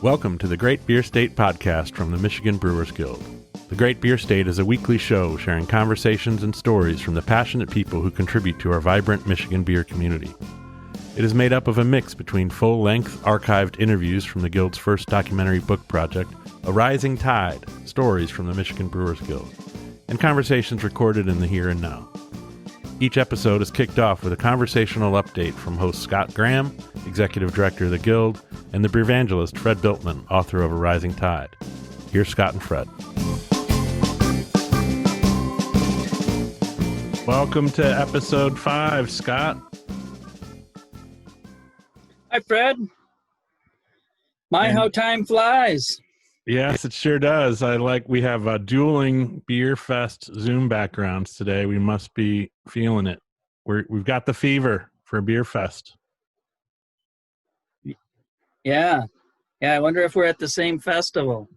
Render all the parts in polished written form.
Welcome to the Great Beer State podcast from the Michigan Brewers Guild. The Great Beer State is a weekly show sharing conversations and stories from the passionate people who contribute to our vibrant Michigan beer community. It is made up of a mix between full-length archived interviews from the Guild's first documentary book project, A Rising Tide, Stories from the Michigan Brewers Guild, and conversations recorded in the here and now. Each episode is kicked off with a conversational update from host Scott Graham, Executive Director of the Guild, and the beer-evangelist Fred Biltman, author of A Rising Tide. Here's Scott and Fred. Welcome to episode 5, Scott. Hi, Fred. How time flies. Yes, it sure does. We have dueling Beer Fest Zoom backgrounds today. We must be feeling it. We've got the fever for Beer Fest. Yeah. I wonder if we're at the same festival.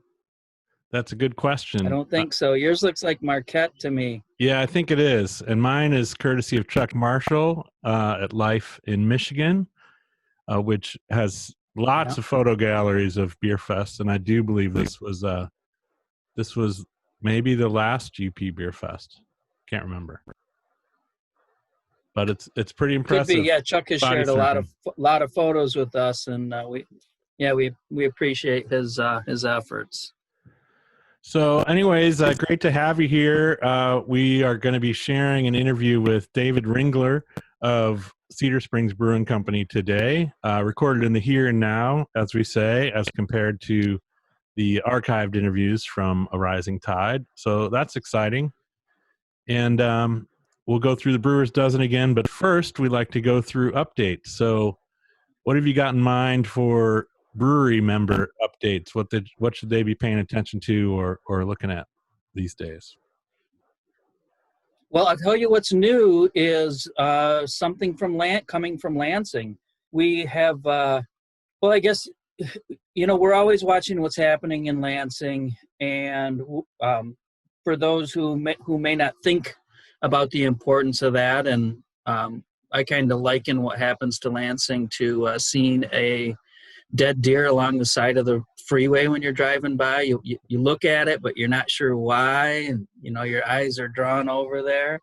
That's a good question. I don't think so. Yours looks like Marquette to me. Yeah, I think it is. And mine is courtesy of Chuck Marshall at Life in Michigan, which has lots of photo galleries of Beer Fest, and I do believe this was maybe the last GP Beer Fest. Can't remember, but it's pretty impressive. Could be. Yeah, Chuck has shared a lot of photos with us, and we appreciate his efforts. So, anyways, great to have you here. We are going to be sharing an interview with David Ringler of Cedar Springs Brewing Company today, recorded in the here and now, as we say, as compared to the archived interviews from A Rising Tide. So that's exciting. And we'll go through the Brewers Dozen again, but first we like to go through updates. So what have you got in mind for brewery member updates? What should they be paying attention to or looking at these days? Well, I'll tell you what's new is something coming from Lansing. We have, I guess, we're always watching what's happening in Lansing. And for those who may not think about the importance of that, and I kind of liken what happens to Lansing to seeing a dead deer along the side of the freeway when you're driving by. You look at it, but you're not sure why, and your eyes are drawn over there.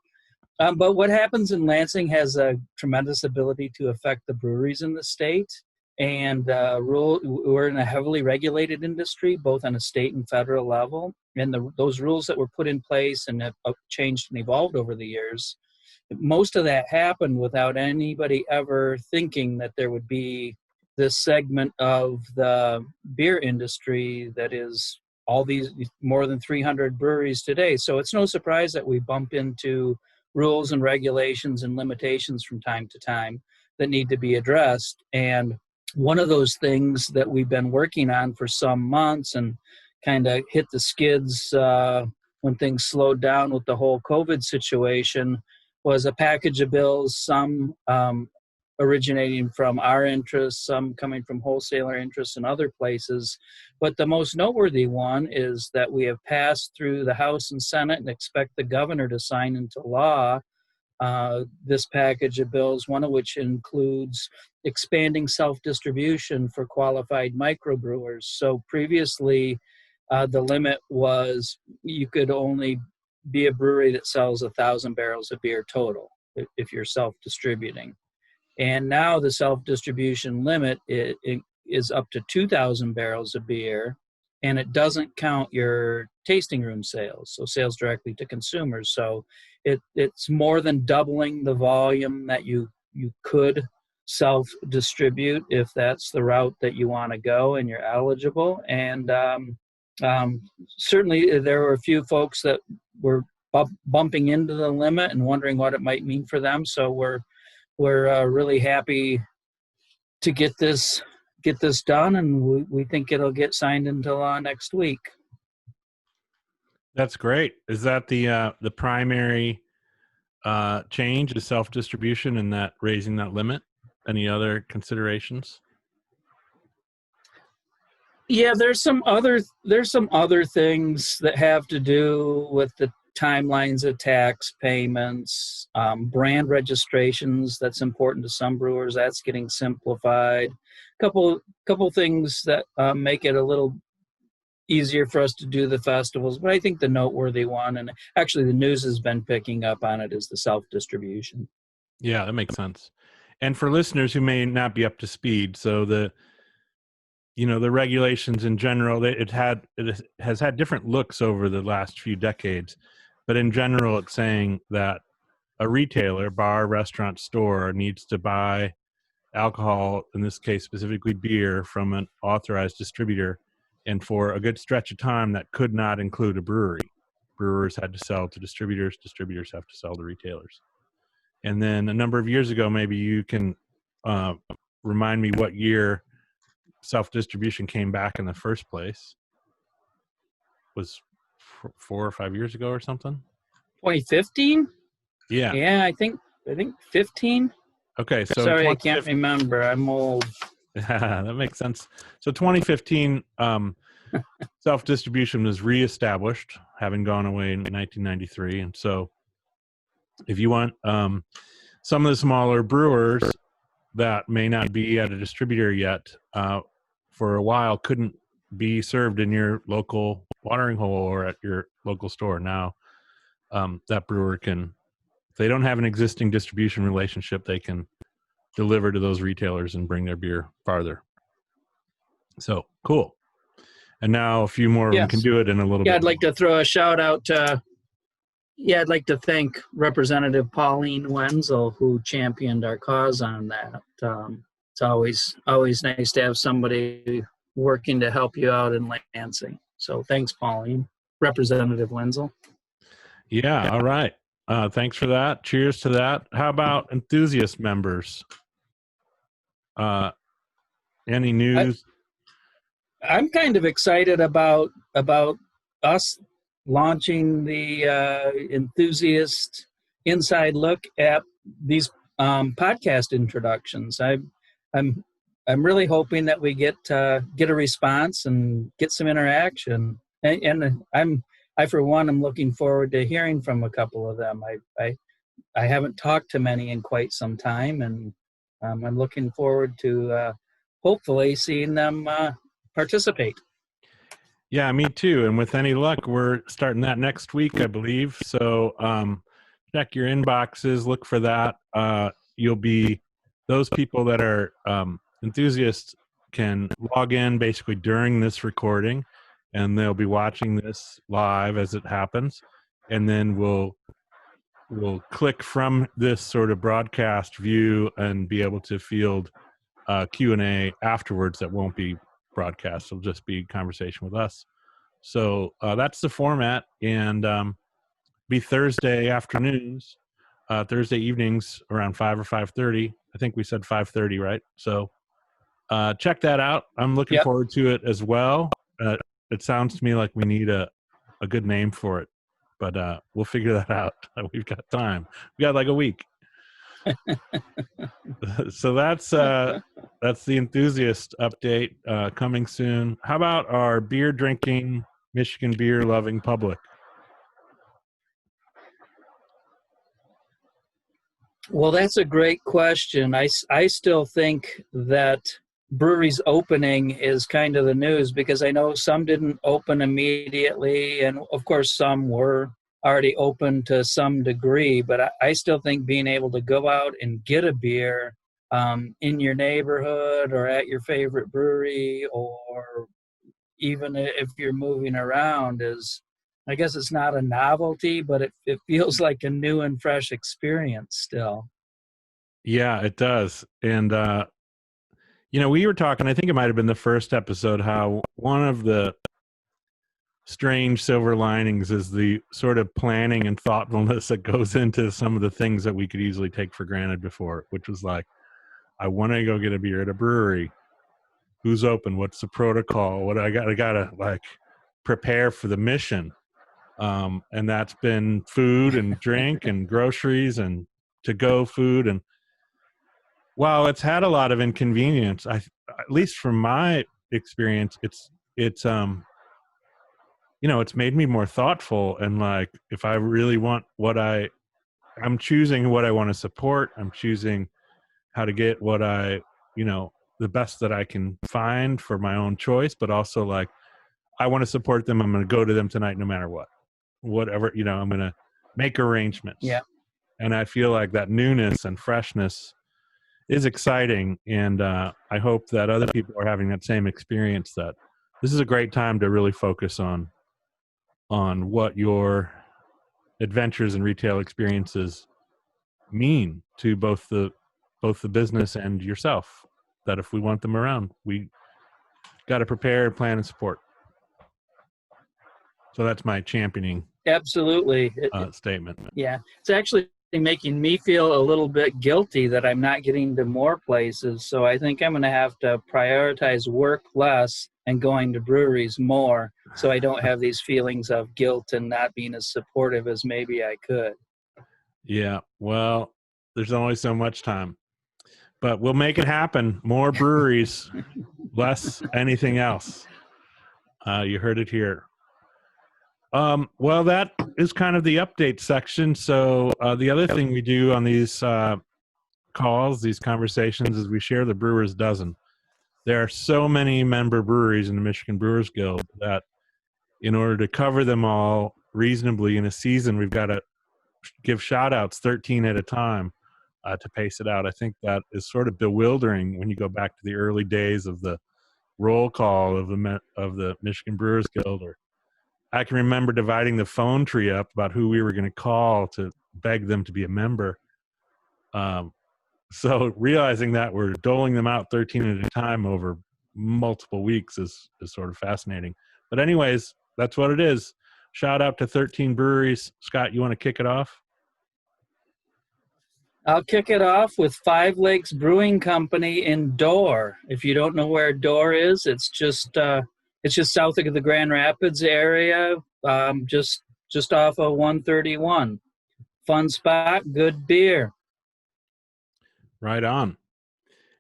But what happens in Lansing has a tremendous ability to affect the breweries in the state. And we're in a heavily regulated industry, both on a state and federal level. And those rules that were put in place and have changed and evolved over the years, most of that happened without anybody ever thinking that there would be this segment of the beer industry that is all these more than 300 breweries today. So it's no surprise that we bump into rules and regulations and limitations from time to time that need to be addressed. And one of those things that we've been working on for some months and kind of hit the skids when things slowed down with the whole COVID situation was a package of bills, some originating from our interests, some coming from wholesaler interests in other places. But the most noteworthy one is that we have passed through the House and Senate and expect the governor to sign into law this package of bills, one of which includes expanding self-distribution for qualified microbrewers. So previously, the limit was you could only be a brewery that sells 1,000 barrels of beer total if you're self-distributing. And now the self-distribution limit is up to 2,000 barrels of beer, and it doesn't count your tasting room sales, so sales directly to consumers. So it's more than doubling the volume that you could self-distribute if that's the route that you want to go and you're eligible. And certainly there were a few folks that were bumping into the limit and wondering what it might mean for them. So we're really happy to get this done, and we think it'll get signed into law next week. That's great. Is that the primary change is self-distribution and that raising that limit? Any other considerations? Yeah, there's some other things that have to do with the timelines of tax payments, brand registrations. That's important to some brewers. That's getting simplified. Couple things that make it a little easier for us to do the festivals. But I think the noteworthy one, and actually the news has been picking up on it, is the self-distribution. Yeah, that makes sense. And for listeners who may not be up to speed, so the regulations in general, it has had different looks over the last few decades, but in general, it's saying that a retailer, bar, restaurant, store needs to buy alcohol, in this case specifically beer, from an authorized distributor, and for a good stretch of time that could not include a brewery. Brewers had to sell to distributors, distributors have to sell to retailers. And then a number of years ago, maybe you can remind me what year self-distribution came back in the first place. Was 4 or 5 years ago or something? 2015? Yeah. Yeah, I think 15. Okay, so sorry, I can't remember. I'm old. That makes sense. So 2015, self-distribution was reestablished, having gone away in 1993. And so if you want some of the smaller brewers that may not be at a distributor yet, for a while couldn't be served in your local watering hole or at your local store. Now that brewer can, if they don't have an existing distribution relationship, they can deliver to those retailers and bring their beer farther. So cool. And now a few more of them can do it in a little bit. I'd like to throw a shout out to, I'd like to thank Representative Pauline Wenzel, who championed our cause on that. It's always nice to have somebody working to help you out in Lansing. So thanks, Pauline. Representative Wenzel. Yeah, all right. Thanks for that. Cheers to that. How about enthusiast members? Any news? I'm kind of excited about us launching the enthusiast inside look at these podcast introductions. I'm really hoping that we get a response and get some interaction. And I for one am looking forward to hearing from a couple of them. I haven't talked to many in quite some time, and I'm looking forward to hopefully seeing them participate. Yeah, me too. And with any luck, we're starting that next week, I believe. So check your inboxes, look for that. You'll be, those people that are enthusiasts can log in basically during this recording, and they'll be watching this live as it happens. And then we'll click from this sort of broadcast view and be able to field Q&A afterwards that won't be broadcast. It'll just be conversation with us. So that's the format, and be Thursday afternoons, Thursday evenings around 5 or 5:30. I think we said 5:30, right? So check that out. I'm looking forward to it as well. It sounds to me like we need a good name for it, but we'll figure that out. We've got time. We got like a week. So that's the enthusiast update coming soon. How about our beer drinking, Michigan beer loving public? Well, that's a great question. I still think that breweries opening is kind of the news, because I know some didn't open immediately, and of course some were already open to some degree, but I still think being able to go out and get a beer in your neighborhood or at your favorite brewery, or even if you're moving around, is, I guess it's not a novelty, but it feels like a new and fresh experience still. Yeah, it does. And we were talking, I think it might have been the first episode, how one of the strange silver linings is the sort of planning and thoughtfulness that goes into some of the things that we could easily take for granted before, which was like, I want to go get a beer at a brewery. Who's open? What's the protocol? What I gotta like prepare for the mission. And that's been food and drink and groceries and to-go food. And while it's had a lot of inconvenience, at least from my experience, it's it's made me more thoughtful. And like, if I really want I'm choosing what I want to support. I'm choosing how to get what the best that I can find for my own choice, but also like, I want to support them. I'm going to go to them tonight, no matter what, whatever, I'm going to make arrangements. Yeah. And I feel like that newness and freshness is exciting. And I hope that other people are having that same experience, that this is a great time to really focus on what your adventures and retail experiences mean to both the business and yourself. That if we want them around, we got to prepare, plan, and support. So that's my championing Absolutely. statement. Yeah. It's actually making me feel a little bit guilty that I'm not getting to more places. So I think I'm going to have to prioritize work less and going to breweries more, so I don't have these feelings of guilt and not being as supportive as maybe I could. Yeah. Well, there's only so much time, but we'll make it happen. More breweries, less anything else. You heard it here. Well, that is kind of the update section. So the other thing we do on these calls, these conversations, is we share the Brewers Dozen. There are so many member breweries in the Michigan Brewers Guild that in order to cover them all reasonably in a season, we've got to give shout outs 13 at a time to pace it out. I think that is sort of bewildering when you go back to the early days of the roll call of the Michigan Brewers Guild. Or I can remember dividing the phone tree up about who we were going to call to beg them to be a member. So realizing that we're doling them out 13 at a time over multiple weeks is sort of fascinating. But anyways, that's what it is. Shout out to 13 breweries. Scott, you want to kick it off? I'll kick it off with Five Lakes Brewing Company in Dorr. If you don't know where Dorr is, it's just south of the Grand Rapids area, just off of 131. Fun spot, good beer. Right on.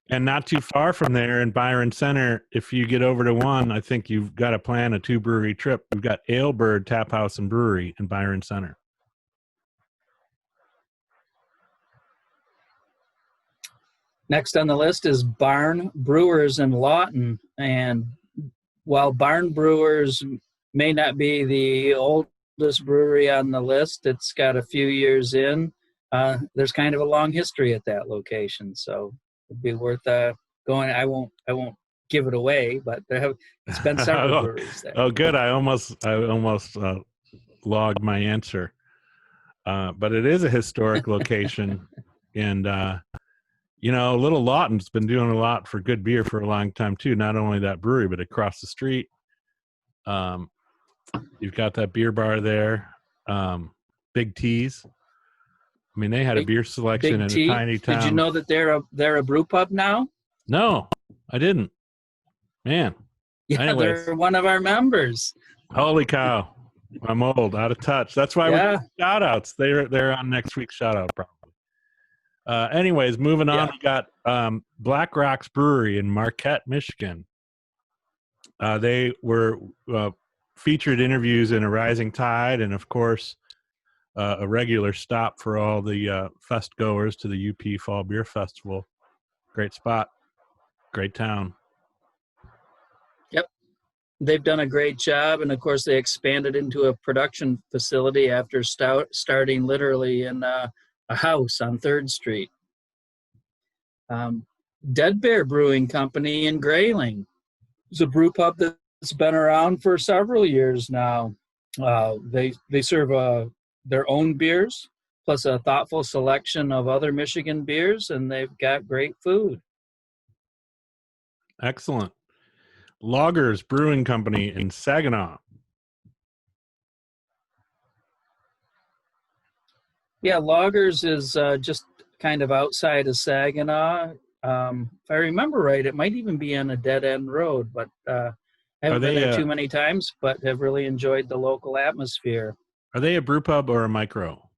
And not too far from there in Byron Center, if you get over to one, I think you've got to plan a 2-brewery trip. We've got Alebird Tap House and Brewery in Byron Center. Next on the list is Barn Brewers in Lawton. And while Barn Brewers may not be the oldest brewery on the list, it's got a few years in. There's kind of a long history at that location, so it'd be worth going. I won't give it away, but it's been several breweries there. Oh, good. I almost logged my answer, but it is a historic location, and Little Lawton's been doing a lot for good beer for a long time too. Not only that brewery, but across the street, you've got that beer bar there, Big T's. I mean, they had a beer selection in a tiny town. Did you know that they're a brew pub now? No, I didn't. Man. Yeah, anyways. They're one of our members. Holy cow. I'm old, out of touch. That's why we're doing shout outs. They're on next week's shout out probably. Anyways, moving on, we got Black Rocks Brewery in Marquette, Michigan. They were featured interviews in A Rising Tide, and of course, a regular stop for all the fest goers to the UP Fall Beer Festival. Great spot, great town. Yep, they've done a great job, and of course they expanded into a production facility after starting literally in a house on 3rd Street. Dead Bear Brewing Company in Grayling. It's a brew pub that's been around for several years now. They serve their own beers, plus a thoughtful selection of other Michigan beers, and they've got great food. Excellent. Loggers Brewing Company in Saginaw. Yeah, Loggers is just kind of outside of Saginaw. If I remember right, it might even be on a dead-end road, but I haven't been there too many times, but have really enjoyed the local atmosphere. Are they a brew pub or a micro?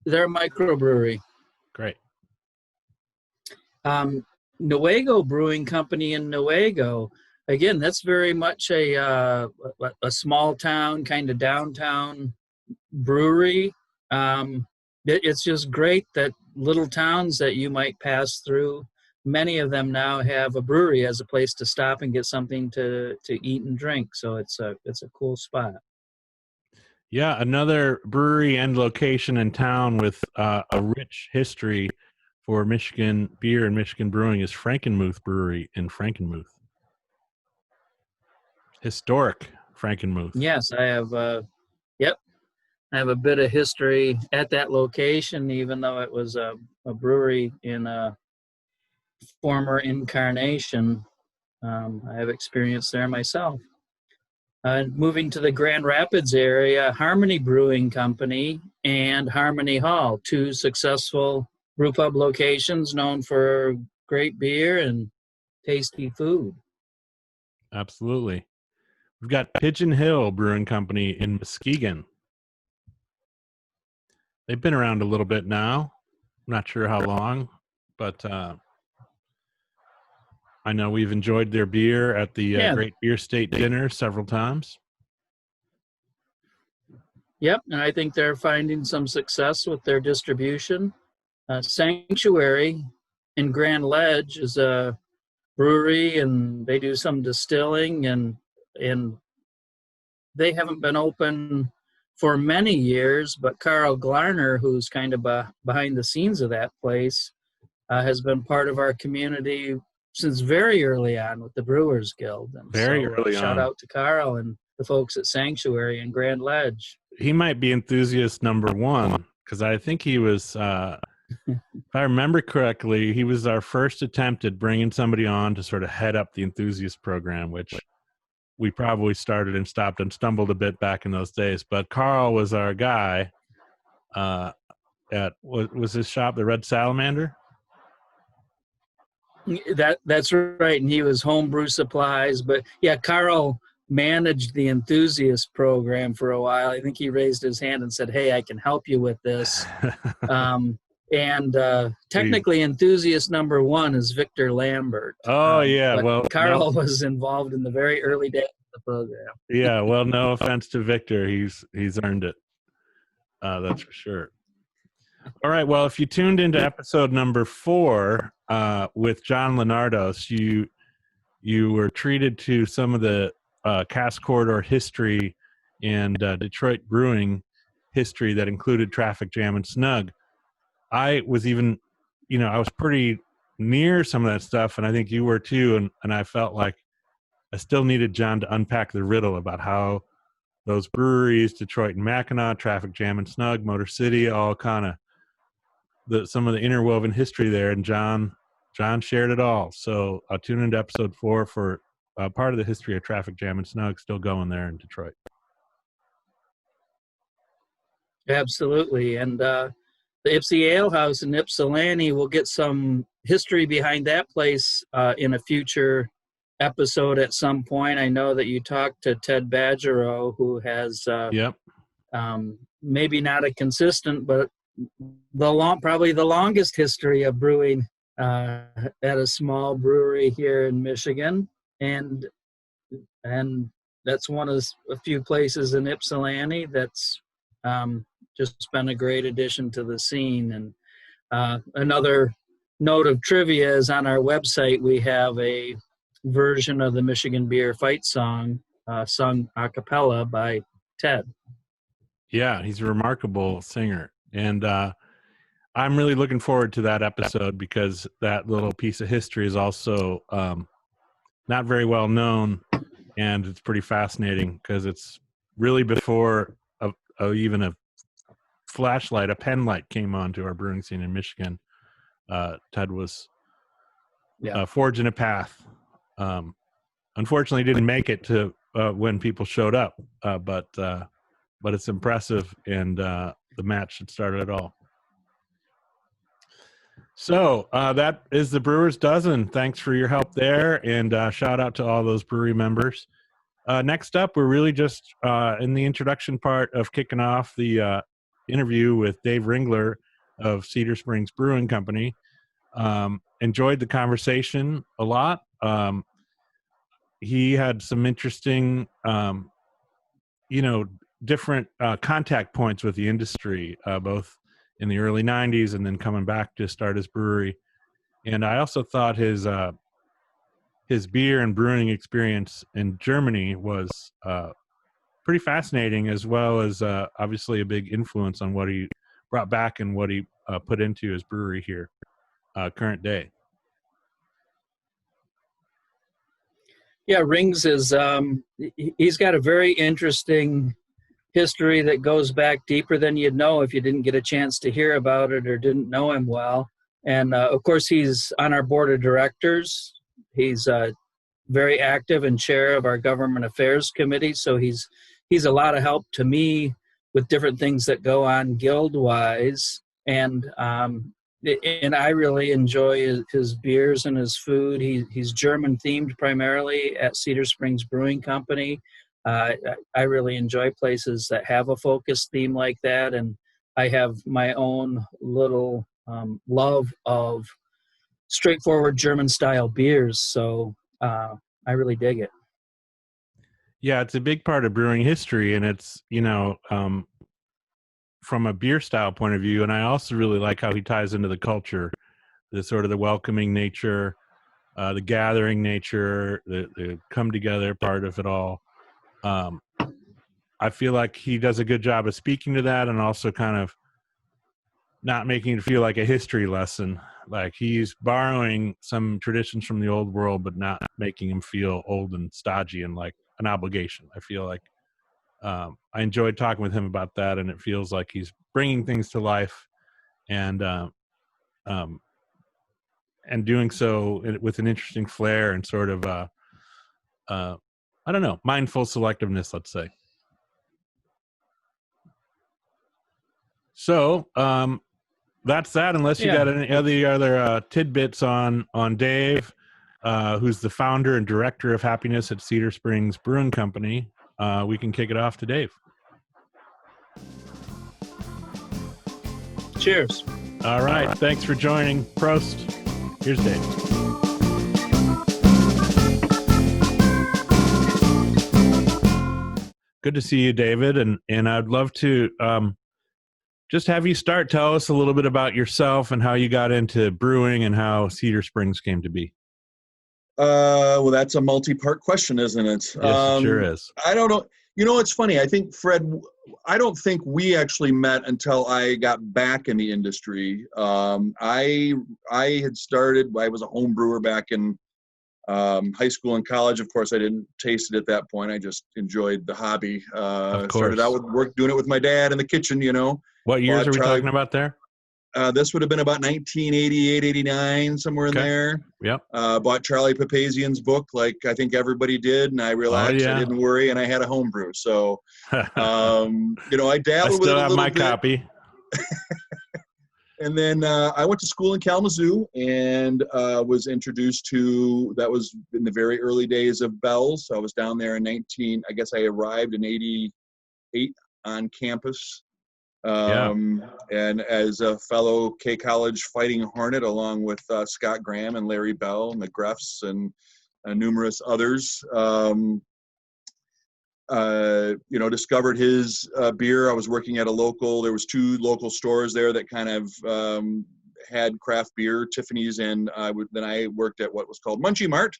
They're a microbrewery. Great. Newaygo Brewing Company in Newaygo. again, that's very much a small town, kind of downtown brewery. It's just great that little towns that you might pass through, many of them now have a brewery as a place to stop and get something to eat and drink. So it's a cool spot. Yeah, another brewery and location in town with a rich history for Michigan beer and Michigan brewing is Frankenmuth Brewery in Frankenmuth. Historic Frankenmuth. Yes, I have. Yep, I have a bit of history at that location, even though it was a brewery in a former incarnation. I have experience there myself. Moving to the Grand Rapids area, Harmony Brewing Company and Harmony Hall, two successful brewpub locations known for great beer and tasty food. Absolutely. We've got Pigeon Hill Brewing Company in Muskegon. They've been around a little bit now. I'm not sure how long, but I know we've enjoyed their beer at the Great Beer State Dinner several times. Yep, and I think they're finding some success with their distribution. Sanctuary in Grand Ledge is a brewery, and they do some distilling, and they haven't been open for many years, but Carl Glarner, who's kind of behind the scenes of that place, has been part of our community since very early on with the Brewers Guild. And very early shout out to Carl and the folks at Sanctuary and Grand Ledge. He might be enthusiast number one, because I think he was, if I remember correctly, he was our first attempt at bringing somebody on to sort of head up the enthusiast program, which we probably started and stopped and stumbled a bit back in those days. But Carl was our guy at, what was his shop, the Red Salamander? That's right, and he was homebrew supplies. But yeah, Carl managed the enthusiast program for a while. I think he raised his hand and said, "Hey, I can help you with this." Technically, enthusiast number one is Victor Lambert. Oh yeah, well, Carl was involved in the very early days of the program. Yeah, well, no offense to Victor, he's earned it. That's for sure. All right, well, if you tuned into episode number 4 with John Lenardos, you were treated to some of the Cass Corridor history and Detroit brewing history that included Traffic Jam and Snug. I was even, I was pretty near some of that stuff, and I think you were too, and I felt like I still needed John to unpack the riddle about how those breweries, Detroit and Mackinac, Traffic Jam and Snug, Motor City, all kind of some of the interwoven history there, and John shared it all. So I'll tune into episode 4 for part of the history of Traffic Jam and Snug still going there in Detroit. Absolutely, and the Ipsy Ale House in Ypsilanti, we'll get some history behind that place in a future episode at some point. I know that you talked to Ted Badgerow, who has maybe not a consistent, but probably the longest history of brewing at a small brewery here in Michigan, and that's one of a few places in Ypsilanti that's just been a great addition to the scene. And another note of trivia is on our website we have a version of the Michigan Beer Fight Song sung a cappella by Ted. Yeah, he's a remarkable singer. And I'm really looking forward to that episode because that little piece of history is also not very well known, and it's pretty fascinating because it's really before even a flashlight, a pen light came onto our brewing scene in Michigan. Ted was forging a path. Unfortunately, didn't make it to when people showed up, but it's impressive, and the match should start it all. So that is the Brewers Dozen. Thanks for your help there, and shout out to all those brewery members. Next up, we're really just in the introduction part of kicking off the interview with Dave Ringler of Cedar Springs Brewing Company. Enjoyed the conversation a lot. he had some interesting, different contact points with the industry, both in the early 90s and then coming back to start his brewery. And I also thought his beer and brewing experience in Germany was pretty fascinating, as well as obviously a big influence on what he brought back and what he put into his brewery here, current day. Yeah, Rings is he's got a very interesting history that goes back deeper than you'd know if you didn't get a chance to hear about it or didn't know him well. And of course, he's on our board of directors. He's very active and chair of our government affairs committee. So he's a lot of help to me with different things that go on guild wise. And I really enjoy his beers and his food. He's German themed primarily at Cedar Springs Brewing Company. I really enjoy places that have a focused theme like that, and I have my own little love of straightforward German style beers, so I really dig it. Yeah, it's a big part of brewing history, and it's, from a beer style point of view, and I also really like how he ties into the culture, the sort of the welcoming nature, the gathering nature, the come together part of it all. I feel like he does a good job of speaking to that, and also kind of not making it feel like a history lesson. Like he's borrowing some traditions from the old world, but not making him feel old and stodgy and like an obligation. I feel like I enjoyed talking with him about that, and it feels like he's bringing things to life and doing so with an interesting flair and sort of I don't know, mindful selectiveness, let's say. So that's that. Unless you got any other tidbits on Dave, who's the founder and director of happiness at Cedar Springs Brewing Company, we can kick it off to Dave. Cheers. All right. Thanks for joining. Prost. Here's Dave. Good to see you, David. And I'd love to just have you tell us a little bit about yourself and how you got into brewing and how Cedar Springs came to be. Well, that's a multi-part question, isn't it? Yes, it sure is. I don't know. It's funny. I think, Fred, I don't think we actually met until I got back in the industry. I had started, I was a home brewer back in high school and college. Of course, I didn't taste it at that point. I just enjoyed the hobby. Started out with doing it with my dad in the kitchen, What years are we talking about there? This would have been about 1988, 89, somewhere in there. Yep. Bought Charlie Papazian's book, like I think everybody did, and I relaxed. I didn't worry, and I had a home brew. So, I dabbled with it a little bit. I still have my copy. And then I went to school in Kalamazoo and was introduced to, that was in the very early days of Bell's. So I was down there in I guess I arrived in 88 on campus. And as a fellow K-College Fighting Hornet, along with Scott Graham and Larry Bell, McGreffs, and numerous others, discovered his beer. I was working at there was 2 local stores there that kind of had craft beer, Tiffany's, and then I worked at what was called Munchie Mart,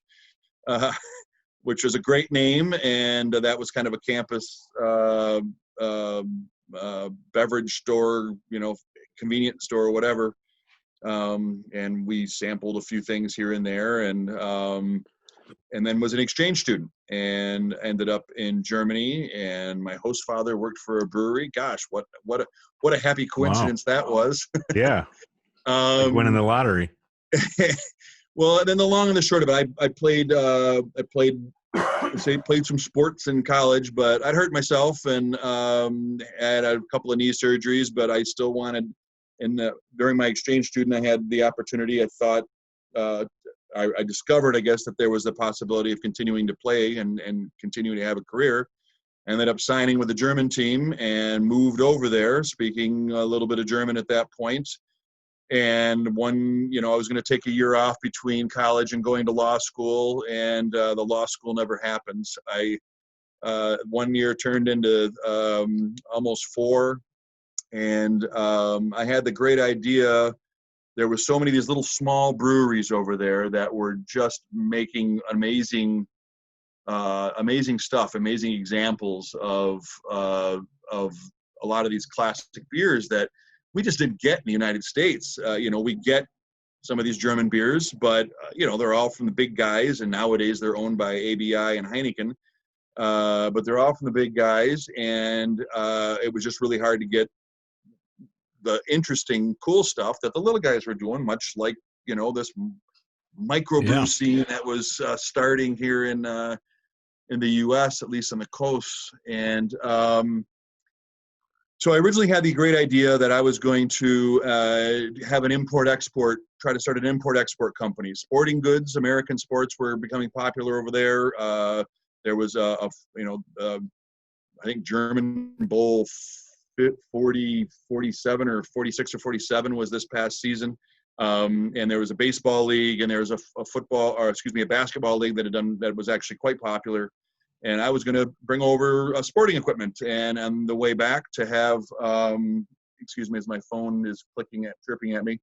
which was a great name, and that was kind of a campus beverage store, convenience store or whatever. And we sampled a few things here and there, and then was an exchange student and ended up in Germany. And my host father worked for a brewery. Gosh, what a happy coincidence that was. Yeah. Like winning the lottery. Well, and then the long and the short of it, I played some sports in college, but I'd hurt myself and had a couple of knee surgeries, but I still wanted, during my exchange student, I had the opportunity. I thought, I discovered, I guess, that there was a possibility of continuing to play and continuing to have a career. Ended up signing with the German team and moved over there, speaking a little bit of German at that point. And I was going to take a year off between college and going to law school, and the law school never happened. 1 year turned into almost 4, and I had the great idea. There were so many of these little small breweries over there that were just making amazing stuff, amazing examples of a lot of these classic beers that we just didn't get in the United States. We get some of these German beers, but they're all from the big guys, and nowadays they're owned by ABI and Heineken. But they're all from the big guys, and it was just really hard to get the interesting, cool stuff that the little guys were doing, much like this microbrew scene that was starting here in the U.S., at least on the coast. And so I originally had the great idea that I was going to have an import-export, try to start an import-export company. Sporting goods, American sports were becoming popular over there. There was I think German Bowl 47 or 46 or 47 was this past season. And there was a baseball league, and there was a basketball league that was actually quite popular. And I was going to bring over sporting equipment, and on the way back to have, excuse me, as my phone is chirping at me,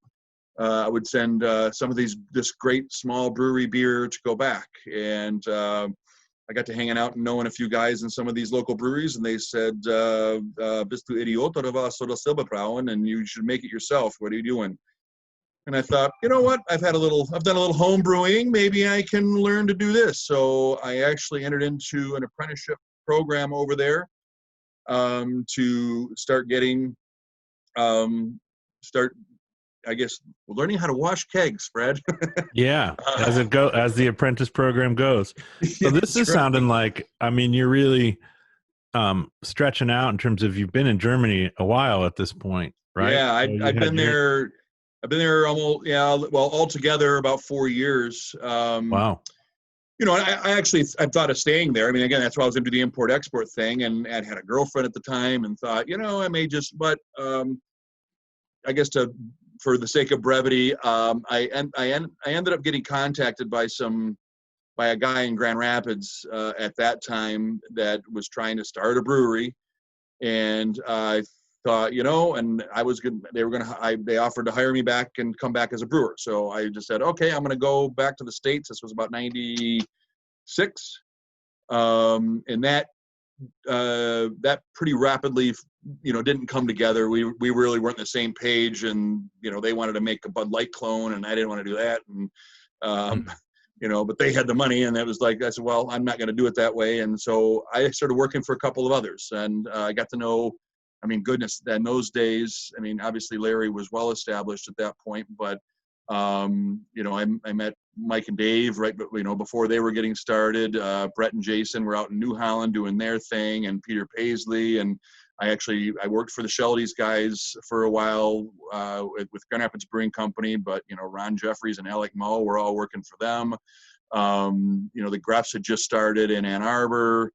I would send some of this great small brewery beer to go back. And I got to hanging out and knowing a few guys in some of these local breweries, and they said, "Bist du idiot oder was soll das selber brauen? And you should make it yourself. What are you doing?" And I thought, you know what? I've done a little home brewing. Maybe I can learn to do this. So I actually entered into an apprenticeship program over there to start learning how to wash kegs, Fred. Yeah, as the apprentice program goes. So this is sounding like, you're really stretching out in terms of, you've been in Germany a while at this point, right? Yeah, I've been there. I've been there altogether about 4 years. Wow. I thought of staying there. Again, that's why I was into the import-export thing, and I had a girlfriend at the time, and thought, I may just, but I guess for the sake of brevity, I ended up getting contacted by a guy in Grand Rapids at that time that was trying to start a brewery, and I thought, and I was good. They offered to hire me back and come back as a brewer. So I just said, okay, I'm going to go back to the States. This was about 96. And that pretty rapidly, didn't come together. We really weren't on the same page, and, they wanted to make a Bud Light clone, and I didn't want to do that. And, but they had the money, and it was like, I said, well, I'm not going to do it that way. And so I started working for a couple of others, and I got to know, goodness, in those days, obviously Larry was well established at that point, but, I met Mike and Dave right, before they were getting started. Brett and Jason were out in New Holland doing their thing, and Peter Paisley. And I worked for the Sheldys guys for a while with Grand Rapids Brewing Company, but, Ron Jeffries and Alec Moe were all working for them. The Greffs had just started in Ann Arbor.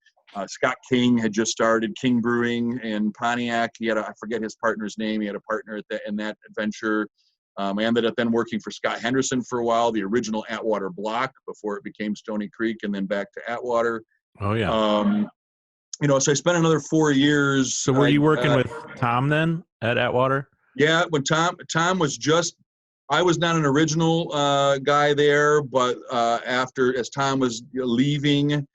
Scott King had just started King Brewing in Pontiac. He had I forget his partner's name. He had a partner in that adventure. I ended up then working for Scott Henderson for a while, the original Atwater block, before it became Stony Creek, and then back to Atwater. Oh yeah. So I spent another 4 years. So were you working with Tom then at Atwater? Yeah, when Tom was I was not an original guy there, but as Tom was leaving,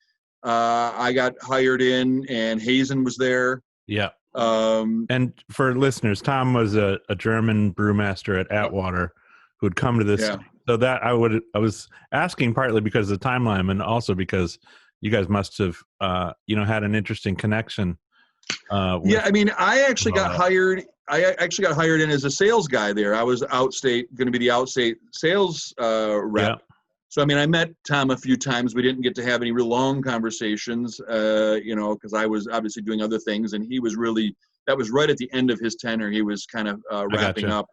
I got hired in, and Hazen was there. Yeah. And for listeners, Tom was a German brewmaster at Atwater who had come to this. Yeah. So that I was asking partly because of the timeline, and also because you guys must have, had an interesting connection. I actually got hired. I actually got hired in as a sales guy there. I was going to be the outstate sales rep. Yeah. So, I met Tom a few times. We didn't get to have any real long conversations, because I was obviously doing other things, and he was that was right at the end of his tenure. He was kind of wrapping up.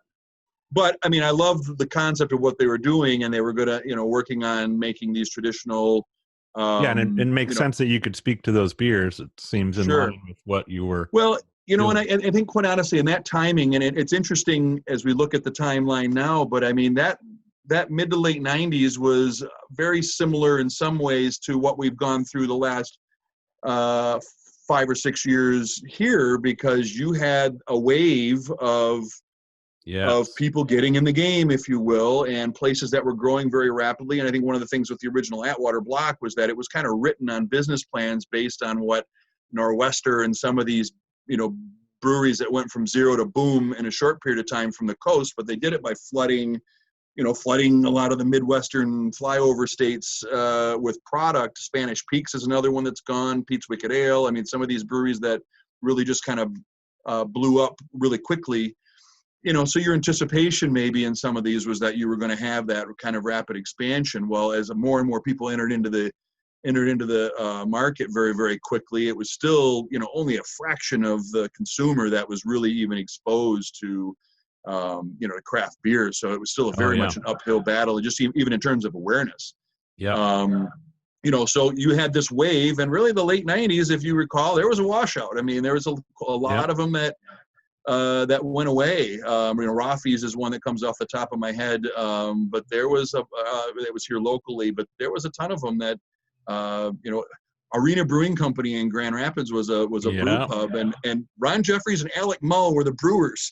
But, I loved the concept of what they were doing, and they were good at, working on making these traditional. And it makes sense that you could speak to those beers. It seems in line with what you were. Well, You know, and I think quite honestly, in that timing, and it's interesting as we look at the timeline now, but I mean, that mid to late 90s was very similar in some ways to what we've gone through the last 5 or 6 years here, because you had a wave of people getting in the game, if you will, and places that were growing very rapidly. And I think one of the things with the original Atwater block was that it was kind of written on business plans based on what Nor'Wester and some of these, you know, breweries that went from zero to boom in a short period of time from the coast, but they did it by flooding a lot of the Midwestern flyover states with product. Spanish Peaks is another one that's gone, Pete's Wicked Ale. I mean, some of these breweries that really just kind of blew up really quickly. You know, so your anticipation maybe in some of these was that you were going to have that kind of rapid expansion. Well, as more and more people entered into the market very, very quickly, it was still, you know, only a fraction of the consumer that was really even exposed to, you know, to craft beer. So it was still a very much an uphill battle, just even in terms of awareness. Yeah. You know, so you had this wave, and really the late 90s, if you recall, there was a washout. I mean, there was a lot of them that went away. You know, Rafi's is one that comes off the top of my head, but there was it was here locally, but there was a ton of them that, you know, Arena Brewing Company in Grand Rapids was a brew pub, and Ron Jeffries and Alec Mull were the brewers,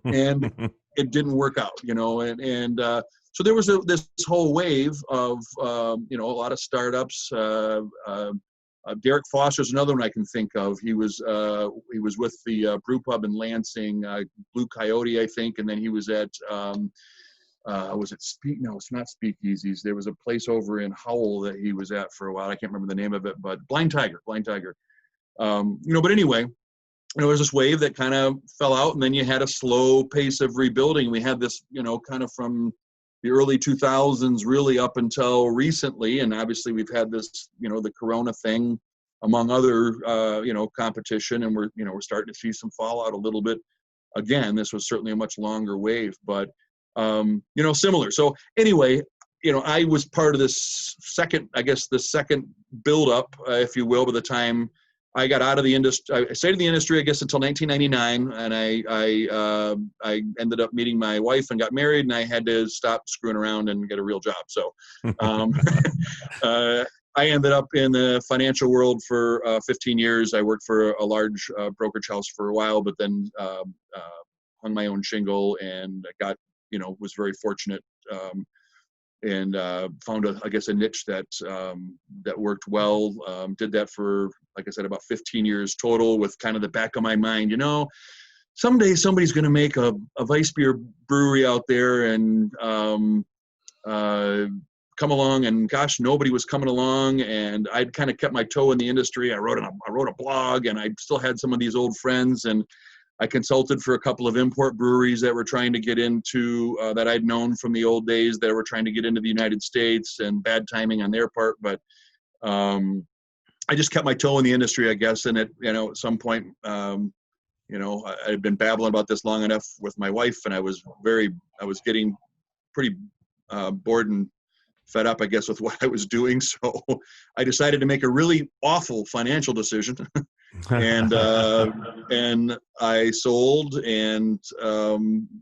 and it didn't work out, you know, and so there was this whole wave of, you know, a lot of startups. Derek Foster's another one I can think of. He was with the brew pub in Lansing, Blue Coyote, I think, and then he was at was it No, it's not Speakeasies. There was a place over in Howell that he was at for a while. I can't remember the name of it, but Blind Tiger. You know, but anyway, there was this wave that kind of fell out, and then you had a slow pace of rebuilding. We had this, you know, kind of from the early 2000s really up until recently, and obviously we've had this, you know, the Corona thing among other, you know, competition, and we're starting to see some fallout a little bit. Again, this was certainly a much longer wave, but you know, similar. So anyway, you know, I was part of this second build-up, if you will, by the time I got out of the industry. I stayed in the industry, I guess, until 1999, and I ended up meeting my wife and got married, and I had to stop screwing around and get a real job. So I ended up in the financial world for 15 years. I worked for a large brokerage house for a while, but then hung my own shingle and got, you know, was very fortunate and found a niche that worked well. Did that for, like I said, about 15 years total, with kind of the back of my mind, you know, someday somebody's going to make a Weiss beer brewery out there and come along, and gosh, nobody was coming along, and I'd kind of kept my toe in the industry. I wrote a blog, and I still had some of these old friends, and I consulted for a couple of import breweries that were trying to get into, that I'd known from the old days, that were trying to get into the United States, and bad timing on their part. But I just kept my toe in the industry, I guess. And at some point, you know, I'd been babbling about this long enough with my wife, and I was getting pretty bored and fed up, I guess, with what I was doing. So I decided to make a really awful financial decision. and I sold and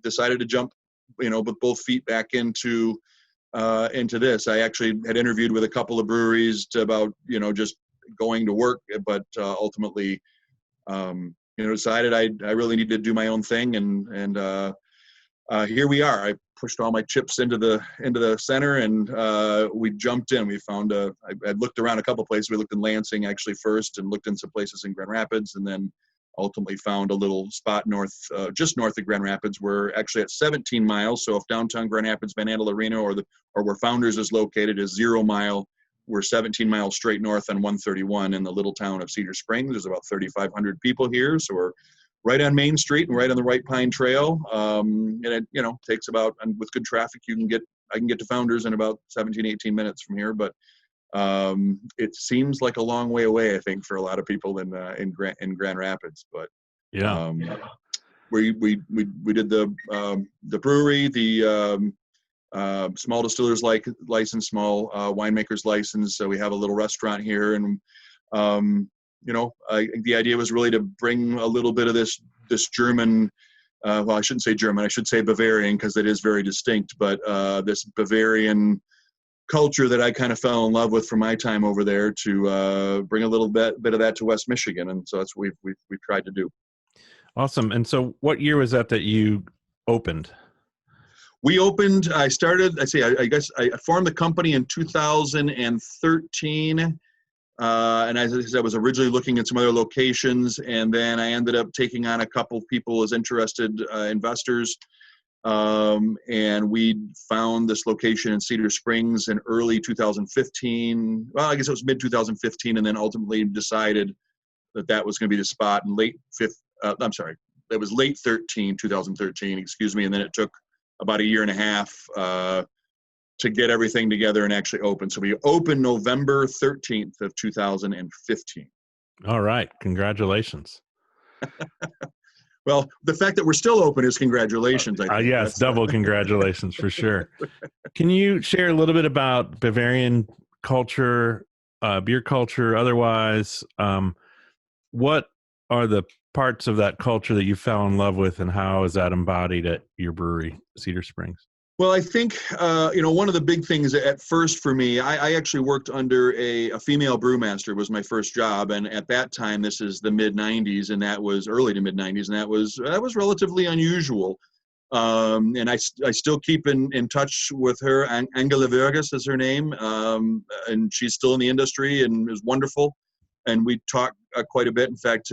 decided to jump, you know, with both feet back into this. I actually had interviewed with a couple of breweries about, you know, just going to work, but ultimately, you know, decided I really needed to do my own thing, and here we are. I pushed all my chips into the center, and we jumped in. We found I looked around a couple places. We looked in Lansing actually first, and looked in some places in Grand Rapids, and then ultimately found a little spot just north of Grand Rapids. We're actually at 17 miles. So if downtown Grand Rapids, Van Andel Arena, or where Founders is located is 0 mile, we're 17 miles straight north on 131 in the little town of Cedar Springs. There's about 3,500 people here, so we're right on Main Street and right on the White Pine Trail. And it, you know, takes about, and with good traffic, I can get to Founders in about 17, 18 minutes from here. But it seems like a long way away, I think, for a lot of people in Grand Rapids. But yeah, we did the brewery, the small distillers license, small winemakers license. So we have a little restaurant here, and The idea was really to bring a little bit of this German, well, I shouldn't say German, I should say Bavarian, because it is very distinct, but this Bavarian culture that I kind of fell in love with from my time over there, to bring a little bit of that to West Michigan. And so that's what we've tried to do. Awesome. And so what year was that you opened? We opened, I guess I formed the company in 2013. And as I was originally looking at some other locations, and then I ended up taking on a couple of people as interested investors. And we found this location in Cedar Springs in early 2015. Well, I guess it was mid 2015, and then ultimately decided that was going to be the spot in it was late 2013, excuse me. And then it took about a year and a half to get everything together and actually open. So we opened November 13th of 2015. All right. Congratulations. Well, the fact that we're still open is congratulations. I think. Yes, double congratulations for sure. Can you share a little bit about Bavarian culture, beer culture, otherwise? What are the parts of that culture that you fell in love with, and how is that embodied at your brewery, Cedar Springs? Well, I think, one of the big things at first for me, I actually worked under a female brewmaster was my first job. And at that time, this is the mid 90s, and that was early to mid 90s. And that was relatively unusual. And I still keep in touch with her. Angela Vergas is her name. And she's still in the industry and is wonderful. And we talk quite a bit. In fact,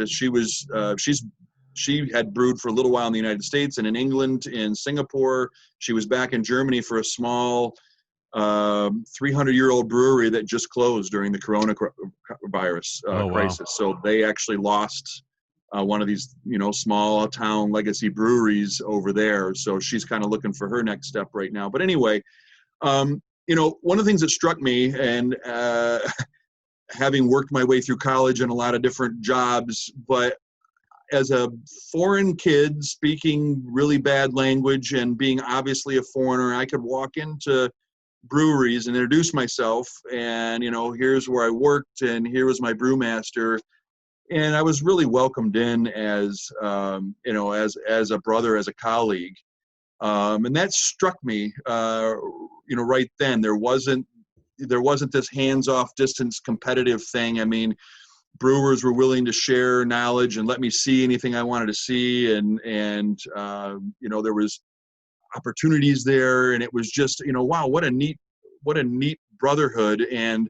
she had brewed for a little while in the United States and in England, in Singapore. She was back in Germany for a small 300-year-old brewery that just closed during the coronavirus crisis. Wow. So they actually lost one of these, small town legacy breweries over there. So she's kind of looking for her next step right now. But anyway, one of the things that struck me, and having worked my way through college and a lot of different jobs, but as a foreign kid speaking really bad language and being obviously a foreigner, I could walk into breweries and introduce myself and, here's where I worked and here was my brewmaster. And I was really welcomed in as a brother, as a colleague. And that struck me, right then. There wasn't this hands-off distance competitive thing. I mean, brewers were willing to share knowledge and let me see anything I wanted to see. And there was opportunities there, and it was just, wow, what a neat brotherhood. And,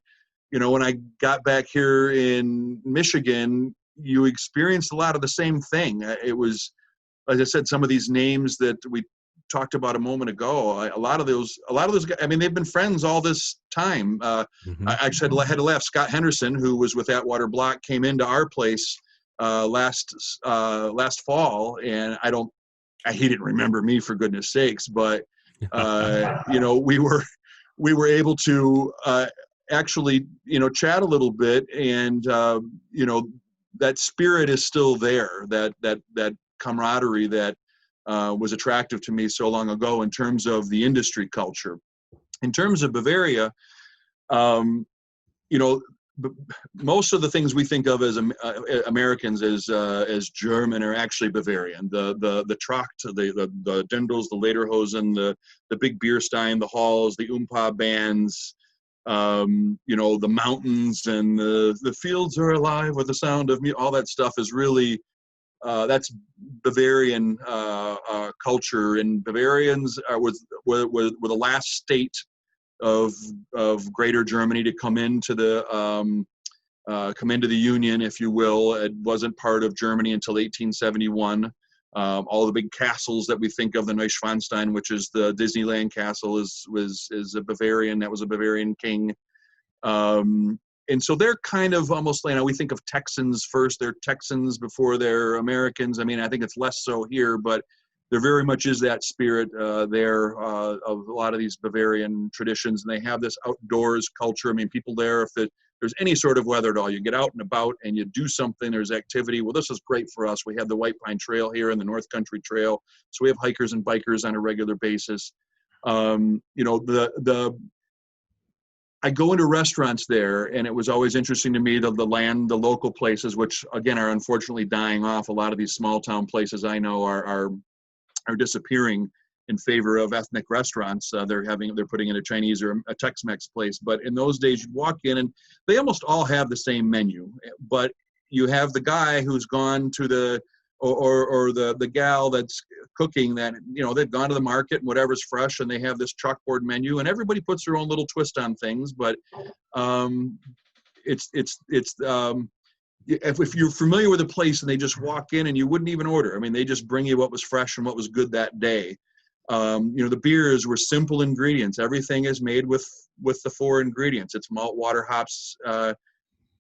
when I got back here in Michigan, you experienced a lot of the same thing. It was, as I said, some of these names that we talked about a moment ago, a lot of those guys, I mean, they've been friends all this time. I actually had to laugh. Scott Henderson, who was with Atwater Block, came into our place last fall, and he didn't remember me, for goodness sakes, but we were able to actually chat a little bit, and that spirit is still there, that camaraderie that was attractive to me so long ago in terms of the industry culture. In terms of Bavaria, most of the things we think of as Americans as German are actually Bavarian. The Tracht, the Dindels, the Lederhosen, the big beer stein, the halls, the Oompa bands, the mountains and the fields are alive with the sound of music. All that stuff is really that's Bavarian culture, and Bavarians were the last state of Greater Germany to come into the Union, if you will. It wasn't part of Germany until 1871. All the big castles that we think of, the Neuschwanstein, which is the Disneyland castle, was a Bavarian. That was a Bavarian king. And so they're kind of almost, we think of Texans first. They're Texans before they're Americans. I mean, I think it's less so here, but there very much is that spirit there of a lot of these Bavarian traditions. And they have this outdoors culture. I mean, people there, if there's any sort of weather at all, you get out and about and you do something, there's activity. Well, this is great for us. We have the White Pine Trail here and the North Country Trail. So we have hikers and bikers on a regular basis. I go into restaurants there, and it was always interesting to me, the local places, which again are unfortunately dying off. A lot of these small town places I know are disappearing in favor of ethnic restaurants. They're putting in a Chinese or a Tex-Mex place. But in those days, you'd walk in and they almost all have the same menu. But you have the guy who's gone to the gal that's cooking that, they've gone to the market and whatever's fresh, and they have this chalkboard menu, and everybody puts their own little twist on things. But if you're familiar with a place and they just walk in and you wouldn't even order, I mean, they just bring you what was fresh and what was good that day. The beers were simple ingredients. Everything is made with the 4 ingredients. It's malt, water, hops,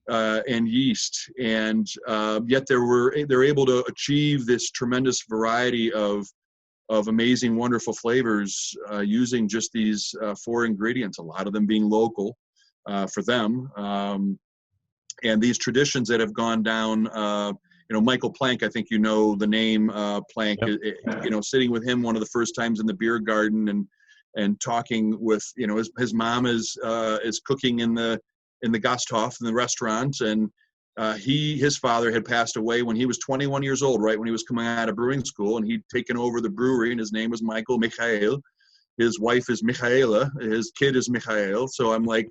and yeast, and yet they're able to achieve this tremendous variety of amazing, wonderful flavors using just these 4 ingredients. A lot of them being local for them, and these traditions that have gone down. Michael Plank, I think the name Plank. Yep. Sitting with him one of the first times in the beer garden and talking with his mom is cooking in the Gasthof, in the restaurant, and his father had passed away when he was 21 years old, right when he was coming out of brewing school, and he'd taken over the brewery, and his name was Michael. His wife is Michaela. His kid is Michael. So I'm like,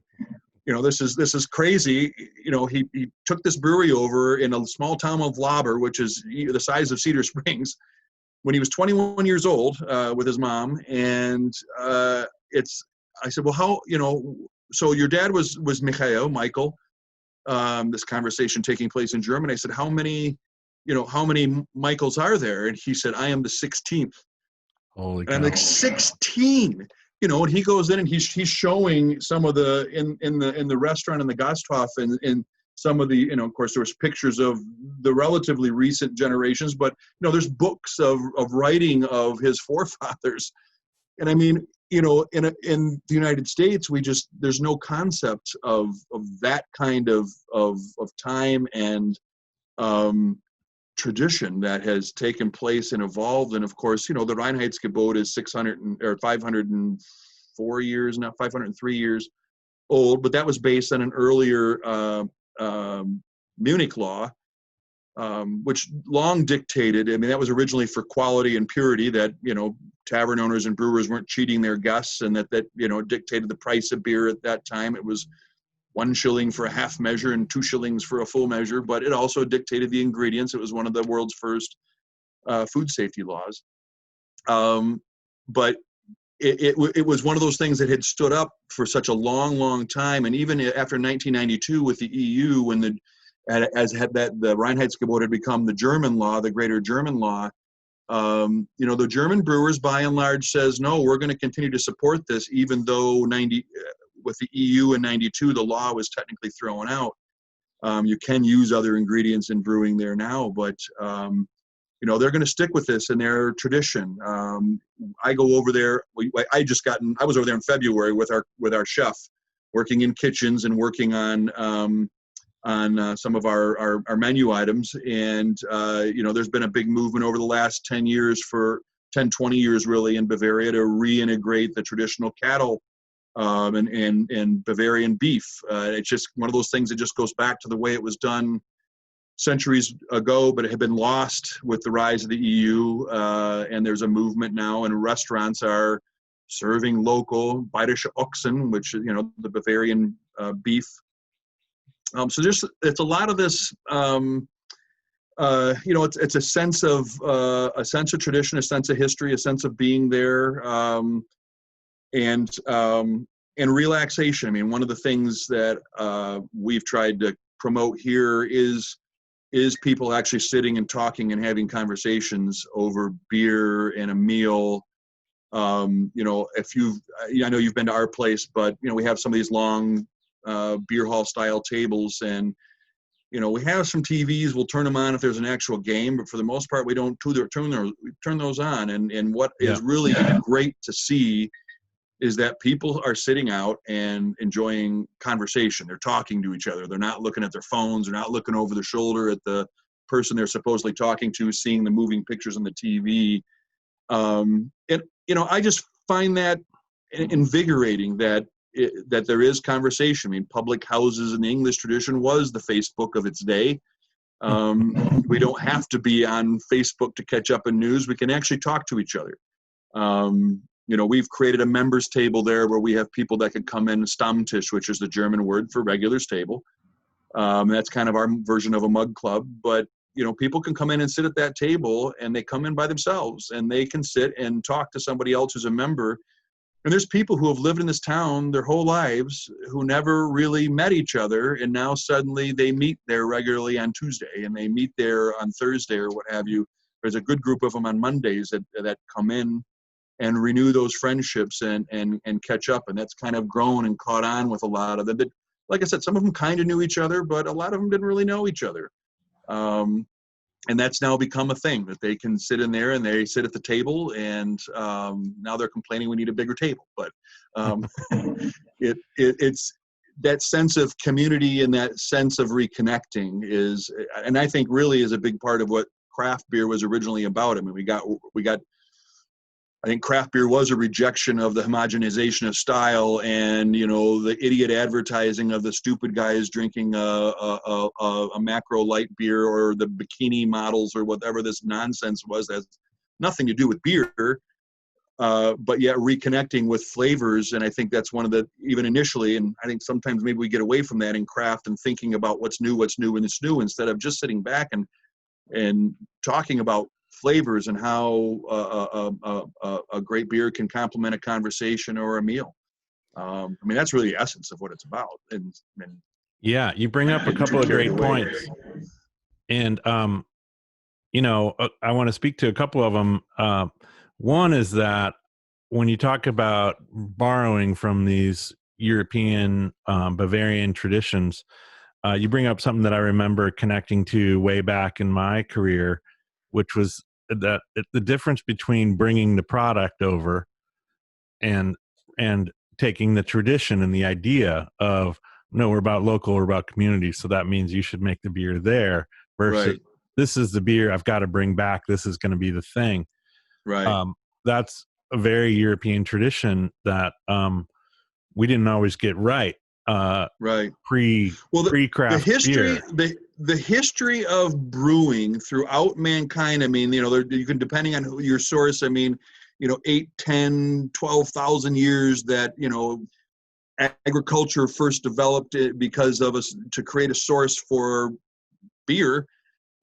this is crazy. He took this brewery over in a small town of Lauber, which is the size of Cedar Springs, when he was 21 years old with his mom. And I said, well, how, so your dad was Michael, this conversation taking place in German. I said, how many Michaels are there? And he said, I am the 16th. Holy cow. And I'm like, 16? And he goes in and he's showing some of the in the restaurant in the Gasthof and some of the, of course there's pictures of the relatively recent generations, but there's books of writing of his forefathers. And I mean, in the United States, there's no concept of that kind of time and tradition that has taken place and evolved. And of course, the Reinheitsgebot is 504 years now, 503 years old, but that was based on an earlier Munich law, which long dictated, I mean, that was originally for quality and purity, that, tavern owners and brewers weren't cheating their guests, and that dictated the price of beer at that time. It was 1 shilling for a half measure and 2 shillings for a full measure, but it also dictated the ingredients. It was one of the world's first food safety laws. But it was one of those things that had stood up for such a long, long time. And even after 1992 with the EU, when the Reinheitsgebot had become the German law, the Greater German law, the German brewers by and large says, no, we're going to continue to support this, even though with the EU in 92, the law was technically thrown out. You can use other ingredients in brewing there now, but they're going to stick with this in their tradition. I go over there. I was over there in February with our chef, working in kitchens and working on some of our menu items. And there's been a big movement over the last 20 years really in Bavaria to reintegrate the traditional cattle and Bavarian beef. It's just one of those things that just goes back to the way it was done centuries ago, but it had been lost with the rise of the EU. And there's a movement now, and restaurants are serving local Bayerische Ochsen, which the Bavarian beef. So it's a lot of this. It's a sense of tradition, a sense of history, a sense of being there. And relaxation. I mean, one of the things that we've tried to promote here is people actually sitting and talking and having conversations over beer and a meal. I know you've been to our place, but we have some of these long beer hall style tables, and we have some TVs. We'll turn them on if there's an actual game, but for the most part, we don't turn those on. And what is really great to see is that people are sitting out and enjoying conversation. They're talking to each other. They're not looking at their phones. They're not looking over their shoulder at the person they're supposedly talking to, seeing the moving pictures on the TV. And I just find that invigorating, that that there is conversation. I mean, public houses in the English tradition was the Facebook of its day. We don't have to be on Facebook to catch up in news. We can actually talk to each other. We've created a members table there where we have people that can come in, Stammtisch, which is the German word for regulars table. That's kind of our version of a mug club. But, people can come in and sit at that table, and they come in by themselves, and they can sit and talk to somebody else who's a member. And there's people who have lived in this town their whole lives who never really met each other, and now suddenly they meet there regularly on Tuesday, and they meet there on Thursday or what have you. There's a good group of them on Mondays that come in and renew those friendships and catch up, and that's kind of grown and caught on with a lot of them. But like I said, some of them kind of knew each other, but a lot of them didn't really know each other. And that's now become a thing that they can sit in there and they sit at the table, and now they're complaining we need a bigger table. But it's that sense of community and that sense of reconnecting is, and I think really is a big part of what craft beer was originally about. I mean, I think craft beer was a rejection of the homogenization of style and, the idiot advertising of the stupid guys drinking a macro light beer or the bikini models or whatever this nonsense was that has nothing to do with beer, but yet reconnecting with flavors. And I think that's one of the, even initially, and I think sometimes maybe we get away from that in craft and thinking about what's new, and it's new, instead of just sitting back and talking about flavors and how a great beer can complement a conversation or a meal. I mean, that's really the essence of what it's about. And yeah, you bring up a couple of great points. And, I want to speak to a couple of them. One is that when you talk about borrowing from these European Bavarian traditions, you bring up something that I remember connecting to way back in my career, which was that the difference between bringing the product over and taking the tradition and the idea of, no, we're about local, we're about community, so that means you should make the beer there, versus right. This is the beer I've got to bring back, this is going to be the thing. Right. That's a very European tradition that we didn't always get right. Right. Pre-craft beer. The history of brewing throughout mankind, I mean, you can, depending on your source, I mean, 8, 10, 12,000 years that, agriculture first developed it because of us to create a source for beer.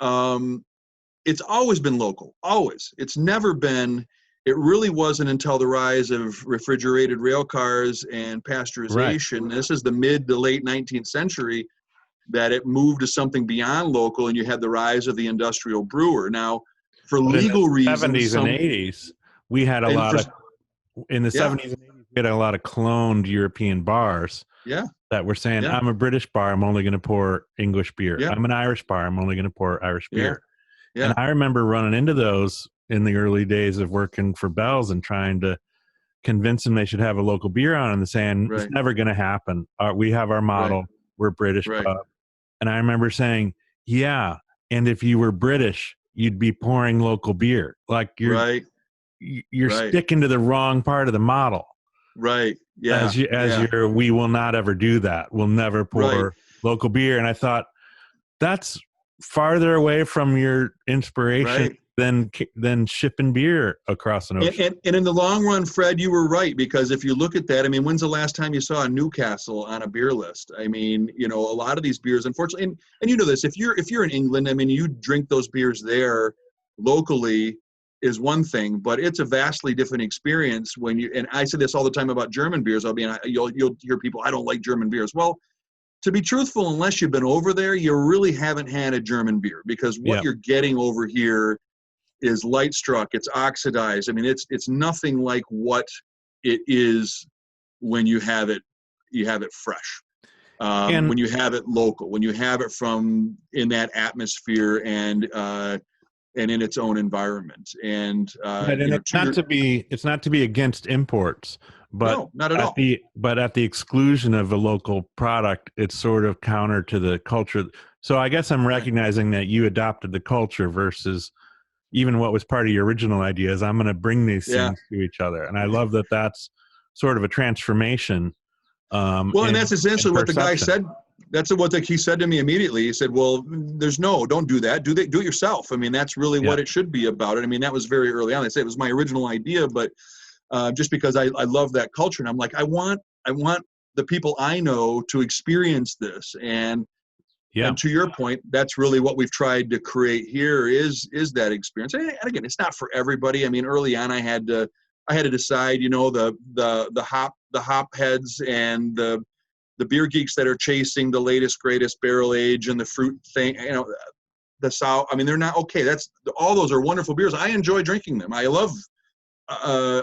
It's always been local, always. It's never been, it really wasn't until the rise of refrigerated rail cars and pasteurization. Right. This is the mid to late 19th century that it moved to something beyond local, and you had the rise of the industrial brewer. Now, for legal reasons, 70s and 80s, we had a lot of, in the 70s and 80s, we had a lot of cloned European bars that were saying, I'm a British bar, I'm only going to pour English beer. I'm an Irish bar, I'm only going to pour Irish beer. And I remember running into those in the early days of working for Bell's and trying to convince them they should have a local beer on, and saying, it's never going to happen. We have our model. We're British pub. And I remember saying, and if you were British, you'd be pouring local beer. Like you're sticking to the wrong part of the model. Right. Yeah. We will not ever do that. We'll never pour local beer. And I thought, that's farther away from your inspiration than shipping beer across an ocean. And in the long run, Fred, you were right, because if you look at that, I mean, when's the last time you saw a Newcastle on a beer list? I mean, a lot of these beers, unfortunately, and you know this, if you're in England, I mean, you drink those beers there locally is one thing, but it's a vastly different experience when you, and I say this all the time about German beers. You'll hear people, I don't like German beers. Well, to be truthful, unless you've been over there, you really haven't had a German beer, because what you're getting over here is light struck, it's oxidized. I mean, it's nothing like what it is when you have it fresh. When you have it local, when you have it from in that atmosphere and in its own environment. And it's not to be against imports, but no, not at all. But at the exclusion of a local product, it's sort of counter to the culture. So I guess I'm recognizing that you adopted the culture versus even what was part of your original idea is I'm going to bring these things to each other. And I love that that's sort of a transformation Well, and that's essentially what the guy perception. said. That's what he said to me immediately. He said, well, don't do that. Do it yourself. I mean, that's really what it should be about it. I mean, that was very early on. I say it was my original idea, but just because I love that culture. And I'm like, I want the people I know to experience this. And to your point, that's really what we've tried to create here is that experience. And again, it's not for everybody. I mean, early on, I had to decide, the hop heads and the beer geeks that are chasing the latest, greatest barrel age and the fruit thing, the sour. I mean, they're not okay. All those are wonderful beers. I enjoy drinking them. I love, I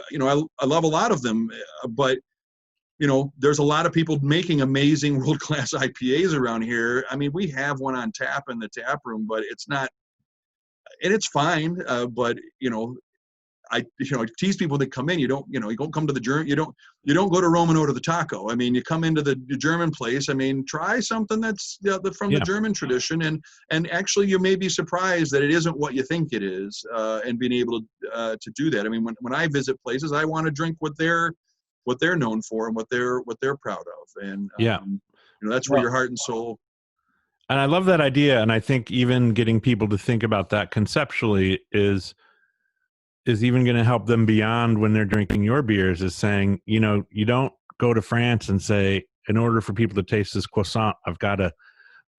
love a lot of them, but there's a lot of people making amazing world-class IPAs around here. I mean, we have one on tap in the tap room, but it's not, and it's fine. But I tease people that come in. You don't come to the German. You don't go to Romano to the taco. I mean, you come into the German place. I mean, try something that's from the German tradition, and actually you may be surprised that it isn't what you think it is. And being able to do that. I mean, when I visit places, I want to drink what they're known for and what they're proud of. And that's where your heart and soul. And I love that idea. And I think even getting people to think about that conceptually is even going to help them beyond when they're drinking your beers, is saying, you don't go to France and say, in order for people to taste this croissant, I've got to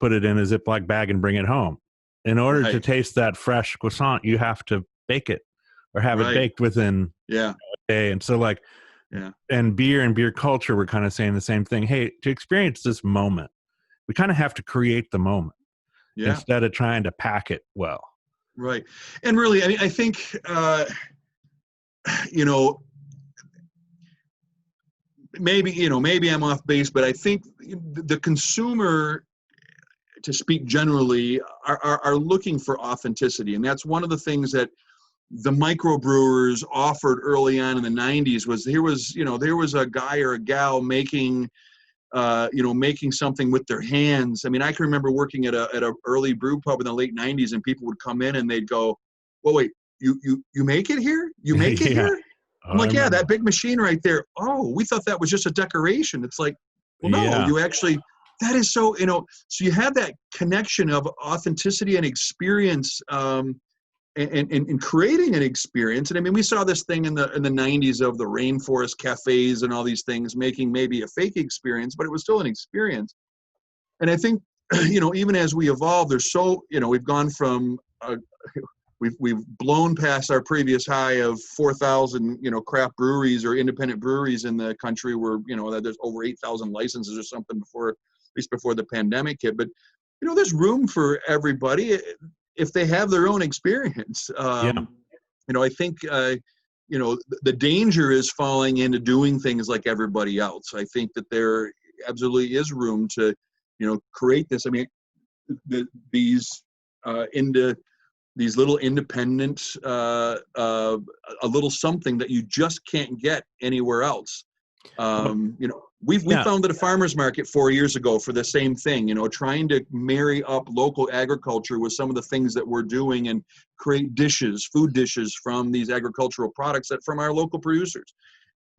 put it in a Ziploc bag and bring it home. In order to taste that fresh croissant, you have to bake it or have it baked within a day. And so and beer culture, we're kind of saying the same thing. Hey, to experience this moment, we kind of have to create the moment instead of trying to pack it well. Right. And really, I mean, I think, maybe I'm off base, but I think the consumer, to speak generally, are looking for authenticity. And that's one of the things that the microbrewers offered early on in the 90s was there was a guy or a gal making something with their hands. I mean, I can remember working at a early brew pub in the late 90s, and people would come in and they'd go, well, wait, you make it here? You make it here? I'm like, yeah, that big machine right there. Oh, we thought that was just a decoration. It's like, well, no, you actually, that is so, so you have that connection of authenticity and experience, and creating an experience. And I mean, we saw this thing in the 90s of the rainforest cafes and all these things making maybe a fake experience, but it was still an experience. And I think, even as we evolve, there's so, we've gone from, we've blown past our previous high of 4,000, craft breweries or independent breweries in the country, where, there's over 8,000 licenses or something at least before the pandemic hit. But, there's room for everybody if they have their own experience. I think, the danger is falling into doing things like everybody else. I think that there absolutely is room to, create this. I mean, these little independent, a little something that you just can't get anywhere else. We founded a farmer's market 4 years ago for the same thing, trying to marry up local agriculture with some of the things that we're doing and create food dishes from these agricultural products from our local producers.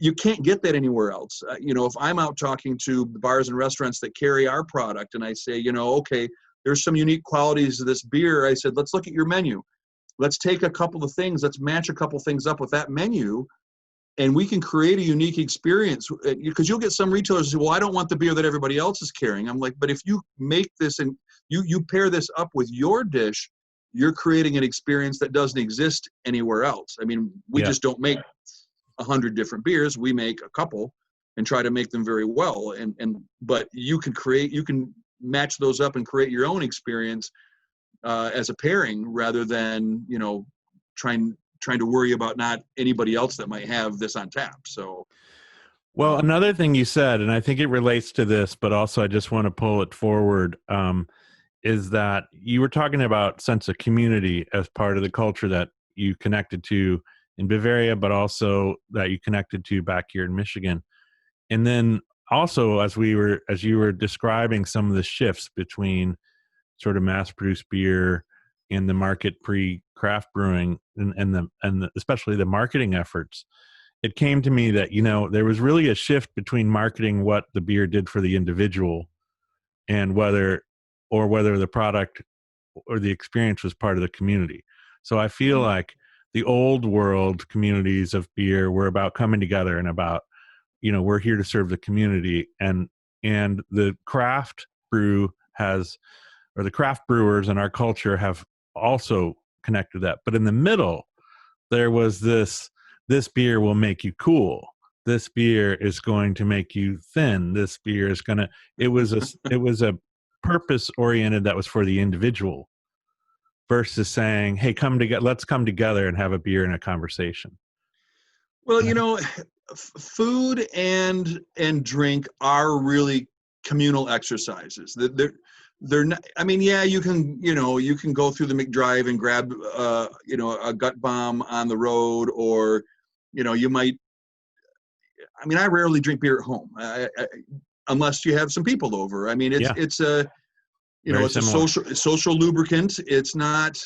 You can't get that anywhere else. If I'm out talking to bars and restaurants that carry our product and I say, okay, there's some unique qualities of this beer. I said, let's look at your menu. Let's take a couple of things. Let's match a couple things up with that menu. And we can create a unique experience, because you'll get some retailers who say, well, I don't want the beer that everybody else is carrying. I'm like, but if you make this and you pair this up with your dish, you're creating an experience that doesn't exist anywhere else. I mean, we just don't make 100 different beers. We make a couple and try to make them very well. But you can match those up and create your own experience as a pairing, rather than, trying to worry about not anybody else that might have this on tap. So, well, another thing you said, and I think it relates to this, but also I just want to pull it forward, is that you were talking about sense of community as part of the culture that you connected to in Bavaria, but also that you connected to back here in Michigan. And then also, as you were describing some of the shifts between sort of mass-produced beer and the market pre-craft brewing, and especially the marketing efforts, it came to me that, there was really a shift between marketing what the beer did for the individual and whether the product or the experience was part of the community. So I feel like the old world communities of beer were about coming together and about, we're here to serve the community, and the craft the craft brewers in our culture have also connected that. But in the middle, there was this beer will make you cool. This beer is going to make you thin. This beer is going to, it was a purpose oriented that was for the individual versus saying, hey, let's come together and have a beer and a conversation. Well, food and drink are really communal exercises. They're not, I mean, yeah, you can go through the McDrive and grab, a gut bomb on the road, or, you might, I rarely drink beer at home, unless you have some people over. I mean, it's a social lubricant. It's not,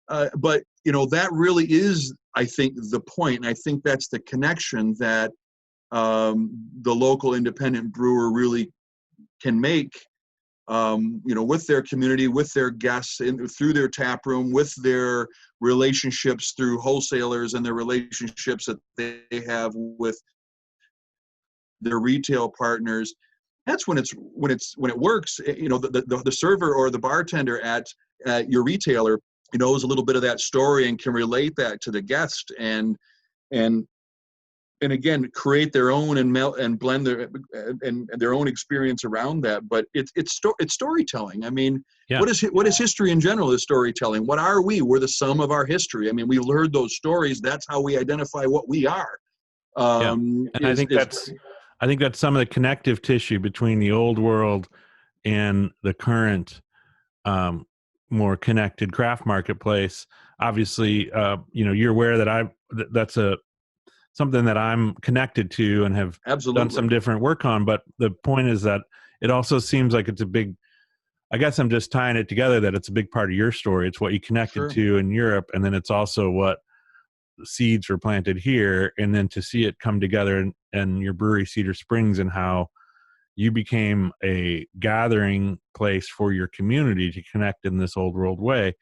but, that really is, I think, the point. And I think that's the connection that the local independent brewer really can make, with their community, with their guests, through their tap room, with their relationships through wholesalers and their relationships that they have with their retail partners. That's when it works. The server or the bartender at your retailer knows a little bit of that story and can relate that to the guest, and again, create their own and melt and blend their own experience around that. But it's storytelling. I mean, what is history in general? Is storytelling. What are we? We're the sum of our history. I mean, we heard those stories. That's how we identify what we are. And I think that's some of the connective tissue between the old world and the current, more connected craft marketplace. Obviously, you're aware that that's something that I'm connected to and have done some different work on. But the point is that it also seems like it's a big, I guess I'm just tying it together, that it's a big part of your story. It's what you connected to in Europe. And then it's also what seeds were planted here. And then to see it come together and your brewery, Cedar Springs, and how you became a gathering place for your community to connect in this old world way.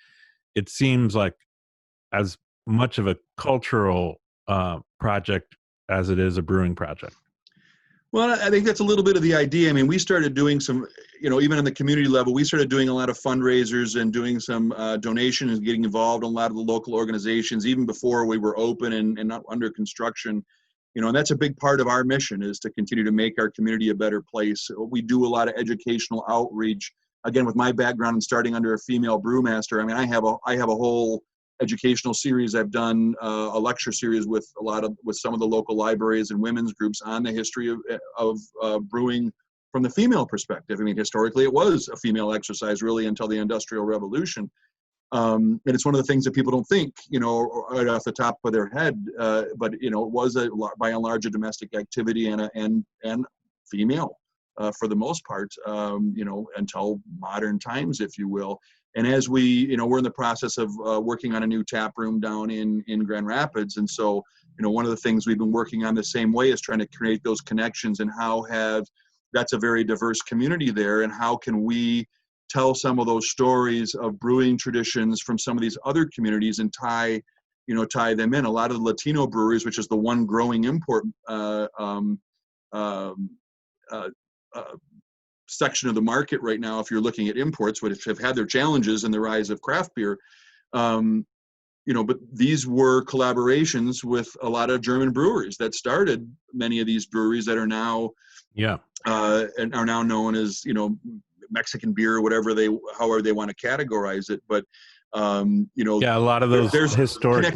It seems like as much of a cultural project as it is a brewing project. Well, I think that's a little bit of the idea. I mean, we started doing some, even on the community level, we started doing a lot of fundraisers and doing some donations and getting involved in a lot of the local organizations, even before we were open and not under construction. And that's a big part of our mission, is to continue to make our community a better place. We do a lot of educational outreach. Again, with my background in starting under a female brewmaster, I mean, I have a whole educational series. I've done a lecture series with some of the local libraries and women's groups on the history of brewing from the female perspective. I mean, historically, it was a female exercise really until the Industrial Revolution. And it's one of the things that people don't think, right off the top of their head. But it was by and large a domestic activity and female for the most part, until modern times, if you will. And as we're in the process of working on a new tap room down in Grand Rapids. And so, one of the things we've been working on the same way is trying to create those connections, and that's a very diverse community there. And how can we tell some of those stories of brewing traditions from some of these other communities and tie them in. A lot of the Latino breweries, which is the one growing import section of the market right now, if you're looking at imports, which have had their challenges in the rise of craft beer, but these were collaborations with a lot of German breweries that started many of these breweries that are now and are now known as Mexican beer, or however they want to categorize it. But a lot of those historic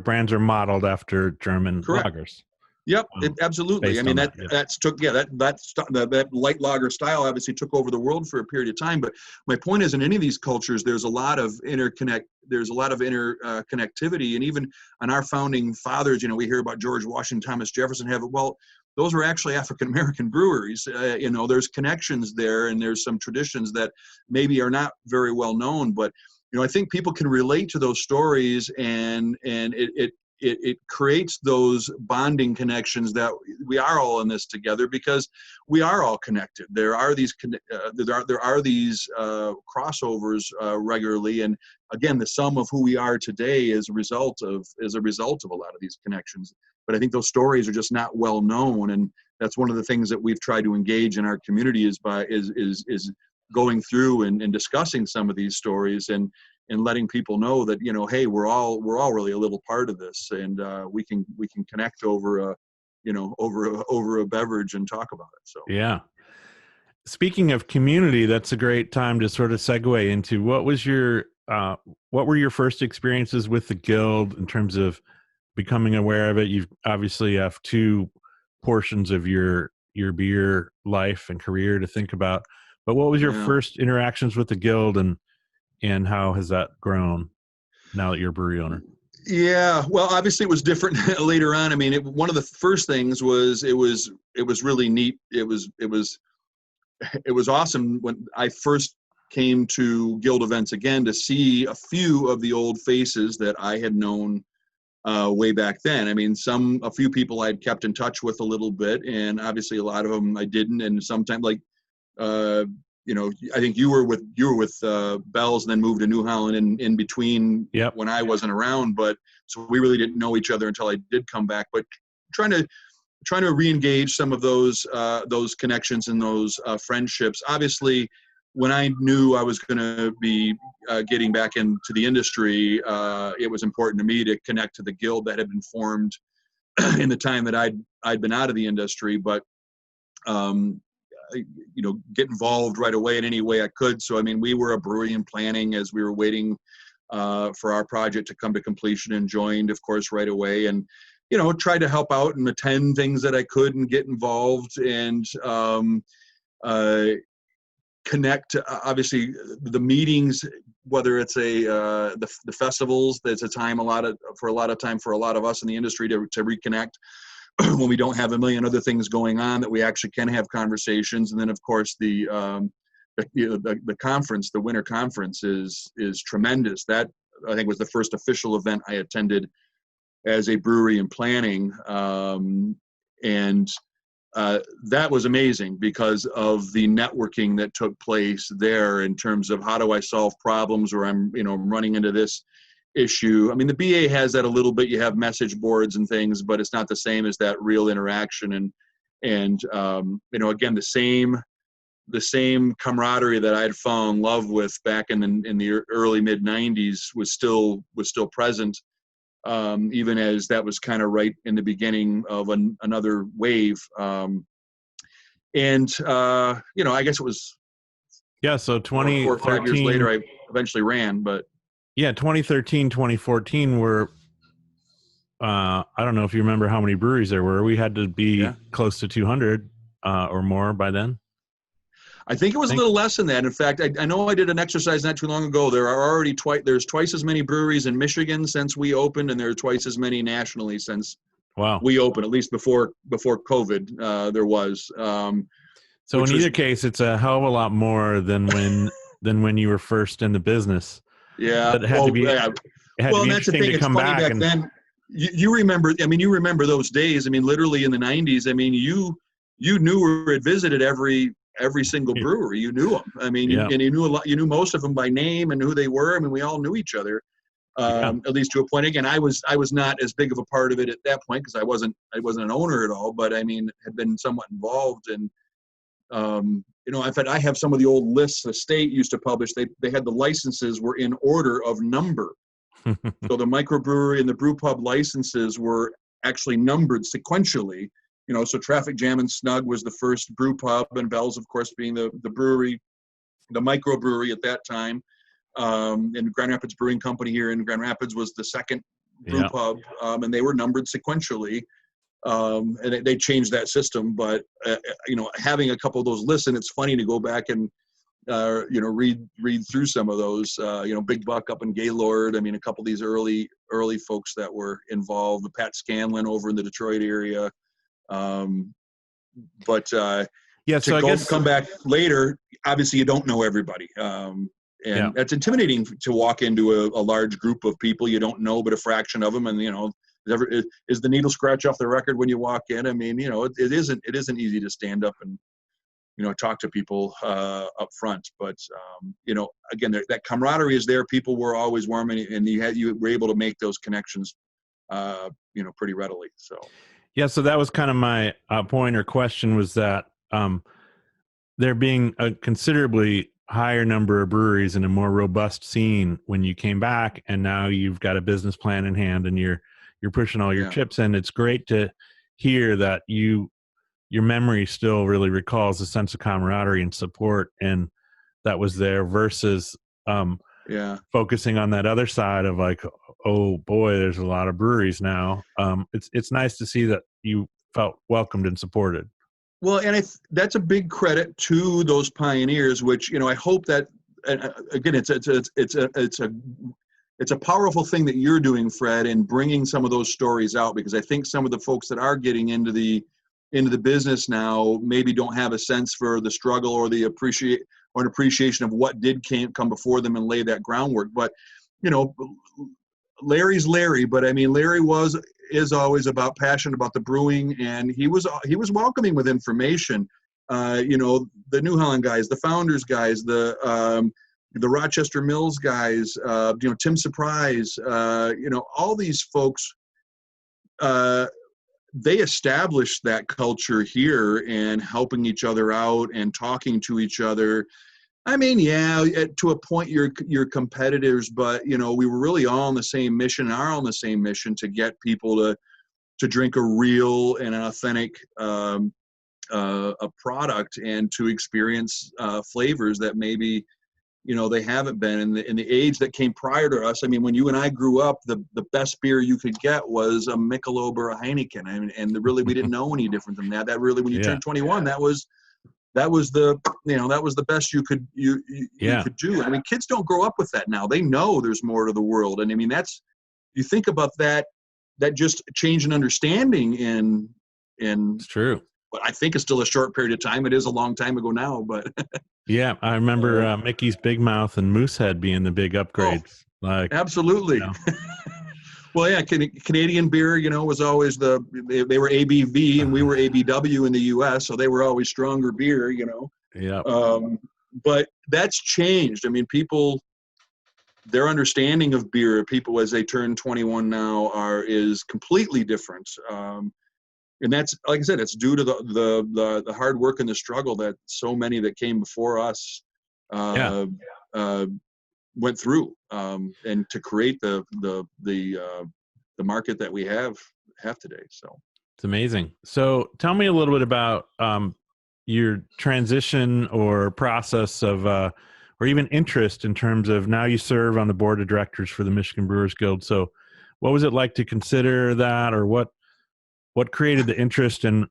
brands are modeled after German lagers. Yep, absolutely. I mean, that light lager style obviously took over the world for a period of time. But my point is, in any of these cultures, there's a lot of interconnectivity, and even on our founding fathers, we hear about George Washington, Thomas Jefferson. Those were actually African American breweries. There's connections there, and there's some traditions that maybe are not very well known. But I think people can relate to those stories, and it it creates those bonding connections that we are all in this together, because we are all connected. There are these crossovers regularly, and again, the sum of who we are today is a result of a lot of these connections. But I think those stories are just not well known, and that's one of the things that we've tried to engage in our community is going through and discussing some of these stories and letting people know that, hey, we're all really a little part of this, and we can connect over a beverage and talk about it. So yeah. Speaking of community, that's a great time to sort of segue into what were your first experiences with the Guild in terms of becoming aware of it? You obviously have two portions of your beer life and career to think about, but what was your first interactions with the Guild, and how has that grown now that you're a brewery owner? Yeah, well, obviously it was different later on. I mean, one of the first things was it was really neat. It was awesome when I first came to Guild events again to see a few of the old faces that I had known way back then. I mean, a few people I'd kept in touch with a little bit, and obviously a lot of them I didn't. And sometimes, like, I think you were with Bell's and then moved to New Holland in between when I wasn't around. But so we really didn't know each other until I did come back. But trying to re-engage some of those connections and those friendships. Obviously, when I knew I was going to be getting back into the industry, it was important to me to connect to the Guild that had been formed in the time that I'd been out of the industry. But get involved right away in any way I could. So I mean, we were a brewery in planning as we were waiting for our project to come to completion, and joined, of course, right away. And tried to help out and attend things that I could and get involved and connect. Obviously, the meetings, whether it's the festivals, that's a time for a lot of us in the industry to reconnect when we don't have a million other things going on, that we actually can have conversations. And then, of course, the conference, the winter conference, is tremendous. That, I think, was the first official event I attended as a brewery in planning, and that was amazing because of the networking that took place there in terms of how do I solve problems, or I'm running into this issue. I mean, the BA has that a little bit. You have message boards and things, but it's not the same as that real interaction. And again, the same camaraderie that I'd fallen in love with back in the early mid '90s was still present, even as that was kind of right in the beginning of another wave. I guess it was so 20 4 or 5 years later I eventually ran, but 2013, 2014 were, I don't know if you remember how many breweries there were. We had to be close to 200 or more by then. I think it was a little less than that. In fact, I know I did an exercise not too long ago. There are already there's twice as many breweries in Michigan since we opened, and there are twice as many nationally since we opened, at least before COVID, there was. So in either case, it's a hell of a lot more than when you were first in the business. Yeah. It had to be interesting to come back. Back then, you remember those days. I mean, literally in the 90s, I mean, you knew or had visited every single brewery. You knew them. I mean, and you knew a lot. You knew most of them by name and who they were. I mean, we all knew each other, at least to a point. Again, I was not as big of a part of it at that point because I wasn't an owner at all. But I mean, had been somewhat involved. And in fact, I have some of the old lists the state used to publish. They had the licenses were in order of number. So the microbrewery and the brew pub licenses were actually numbered sequentially. So Traffic Jam and Snug was the first brew pub, and Bell's, of course, being the brewery, the microbrewery at that time. And Grand Rapids Brewing Company here in Grand Rapids was the second brew pub, and they were numbered sequentially. And they changed that system, but having a couple of those lists, and it's funny to go back and read through some of those. Big Buck up in Gaylord. I mean, a couple of these early folks that were involved. Pat Scanlon over in the Detroit area. So I guess come back later. Obviously, you don't know everybody, and that's intimidating to walk into a large group of people you don't know, but a fraction of them, and is the needle scratch off the record when you walk in? I mean, it isn't easy to stand up and, talk to people up front. But, again, that camaraderie is there. People were always warm, and you were able to make those connections, pretty readily. So. Yeah, so that was kind of my point or question, was that there being a considerably higher number of breweries and a more robust scene when you came back, and now you've got a business plan in hand and you're pushing all your chips in. It's great to hear that your memory still really recalls a sense of camaraderie and support, and that was there versus focusing on that other side of like, oh boy, there's a lot of breweries now. It's nice to see that you felt welcomed and supported. Well, and that's a big credit to those pioneers, which, I hope that, again, it's a powerful thing that you're doing, Fred, in bringing some of those stories out, because I think some of the folks that are getting into the business now maybe don't have a sense for the struggle or an appreciation of what did come before them and lay that groundwork. But, Larry's Larry, but I mean, Larry is always passionate about the brewing, and he was welcoming with information. The New Holland guys, the Founders guys, the Rochester Mills guys, Tim Surprise, all these folks, they established that culture here and helping each other out and talking to each other. I mean, to a point you're competitors, but we were really all on the same mission, and are on the same mission to get people to drink a real and an authentic a product, and to experience flavors that maybe they haven't been in the age that came prior to us. I mean, when you and I grew up, the best beer you could get was a Michelob or a Heineken, and really we didn't know any different than that. That really, when you turned 21, that was the best you could do. I mean, kids don't grow up with that now. They know there's more to the world, and I mean, you think about that just change in understanding in it's true. But I think it's still a short period of time. It is a long time ago now, but yeah, I remember Mickey's Big Mouth and Moosehead being the big upgrades. Absolutely. Well, yeah, Canadian beer, was always they were ABV and we were ABW in the U.S., so they were always stronger beer, Yeah. But that's changed. I mean, their understanding of beer, people as they turn 21 now, is completely different. And that's, like I said, it's due to the hard work and the struggle that so many that came before us went through, and to create the market that we have today. So it's amazing. So tell me a little bit about your transition or process of, or even interest in terms of, now you serve on the board of directors for the Michigan Brewers Guild. So what was it like to consider that, or what created the interest, and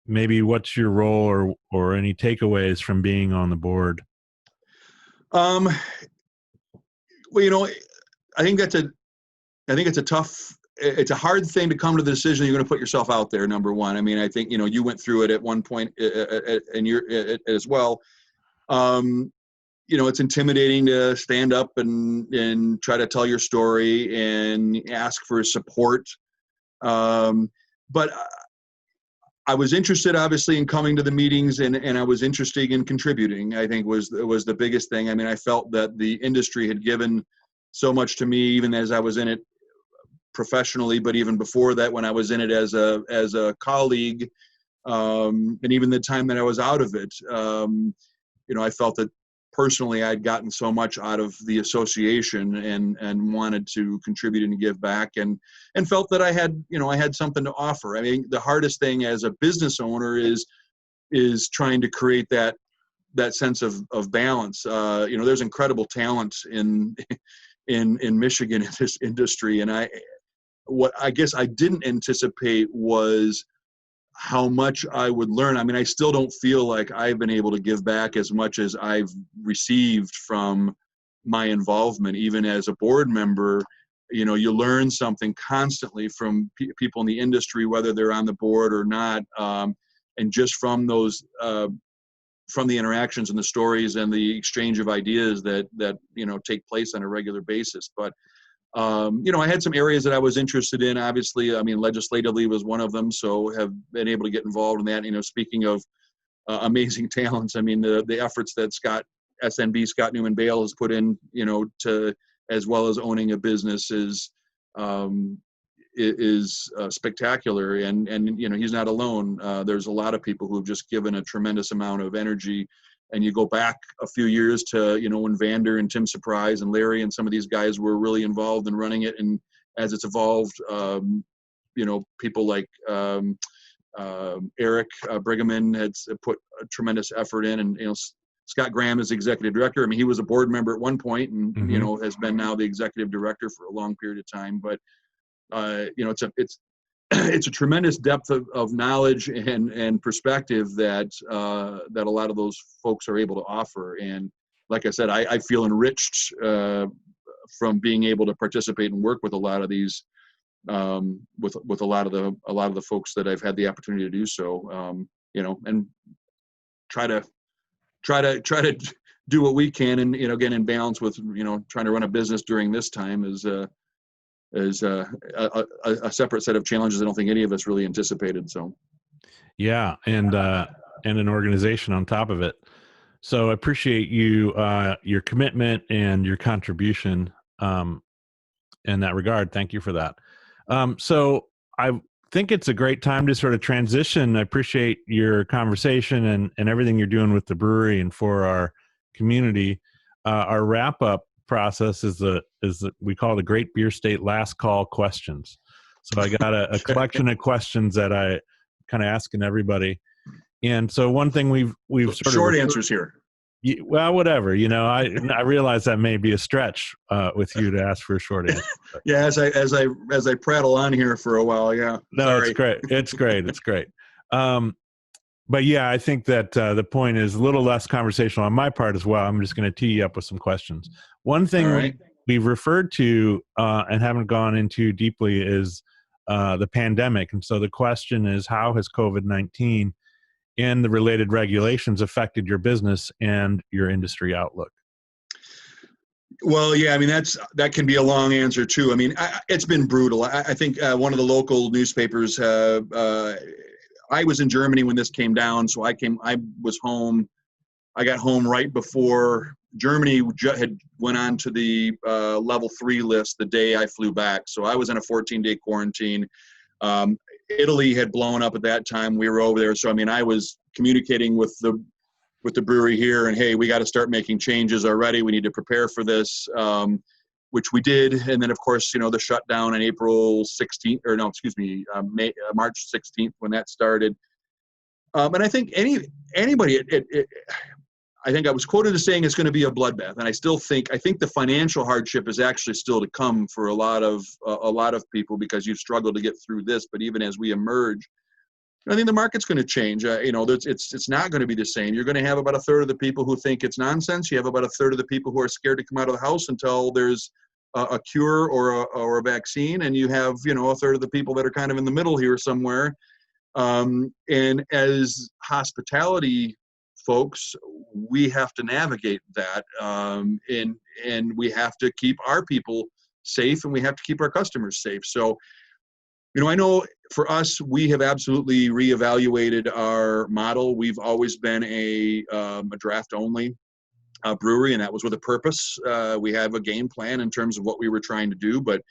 maybe what's your role or any takeaways from being on the board? Well, I think it's a hard thing to come to the decision you're going to put yourself out there. Number one, I mean, I think, you went through it at one point and you're as well. It's intimidating to stand up and try to tell your story and ask for support. But I was interested, obviously, in coming to the meetings, and I was interested in contributing. I think was the biggest thing. I mean, I felt that the industry had given so much to me, even as I was in it professionally, but even before that, when I was in it as a colleague, and even the time that I was out of it, I felt that personally I'd gotten so much out of the association and wanted to contribute and give back, and felt that I had something to offer. I mean, the hardest thing as a business owner is trying to create that sense of balance. There's incredible talent in Michigan in this industry, and what I guess I didn't anticipate was how much I would learn. I mean, I still don't feel like I've been able to give back as much as I've received from my involvement, even as a board member. You learn something constantly from people in the industry, whether they're on the board or not. And just from those, from the interactions and the stories and the exchange of ideas that take place on a regular basis. But I had some areas that I was interested in. Obviously, I mean, legislatively was one of them, so have been able to get involved in that. Speaking of amazing talents, I mean, the efforts that Scott Newman Bale has put in, to as well as owning a business is spectacular. And he's not alone. There's a lot of people who have just given a tremendous amount of energy. And you go back a few years to, when Vander and Tim Surprise and Larry and some of these guys were really involved in running it. And as it's evolved, people like Eric Brigham had put a tremendous effort in. And, Scott Graham is executive director. I mean, he was a board member at one point and, has been now the executive director for a long period of time. But, it's a tremendous depth of knowledge and perspective that a lot of those folks are able to offer. And like I said, I feel enriched from being able to participate and work with a lot of these, with a lot of the folks that I've had the opportunity to do so. And try to do what we can, and again in balance with trying to run a business during this time is a separate set of challenges I don't think any of us really anticipated. So, yeah, and an organization on top of it. So I appreciate you, your commitment and your contribution in that regard. Thank you for that. So I think it's a great time to sort of transition. I appreciate your conversation and everything you're doing with the brewery and for our community. Our wrap up process is we call it the Great Beer State Last Call Questions. So I got a collection of questions that I kind of asking everybody. And so one thing we've sort short of answers here. Well, whatever, I realize that may be a stretch with you to ask for a short answer. Yeah, as I prattle on here for a while, yeah. No, sorry. It's great. It's great. But yeah, I think that the point is a little less conversational on my part as well. I'm just going to tee you up with some questions. One thing we've referred to and haven't gone into deeply is the pandemic. And so the question is, how has COVID-19 and the related regulations affected your business and your industry outlook? Well, yeah, I mean, that can be a long answer too. I mean, it's been brutal. I think one of the local newspapers, I was in Germany when this came down, so I was home. I got home right before Germany had went on to the level 3 list the day I flew back. So I was in a 14-day quarantine. Italy had blown up at that time. We were over there. So, I mean, I was communicating with the brewery here and, hey, we got to start making changes already. We need to prepare for this, which we did. And then, of course, the shutdown on March 16th when that started. And I think anybody, I think I was quoted as saying it's going to be a bloodbath. And I think the financial hardship is actually still to come for a lot of people because you've struggled to get through this. But even as we emerge, I think the market's going to change. It's not going to be the same. You're going to have about a third of the people who think it's nonsense. You have about a third of the people who are scared to come out of the house until there's a cure or a vaccine. And you have, a third of the people that are kind of in the middle here somewhere. And as hospitality folks, we have to navigate that, and we have to keep our people safe, and we have to keep our customers safe. So, I know for us, we have absolutely reevaluated our model. We've always been a draft-only brewery, and that was with a purpose. We have a game plan in terms of what we were trying to do, but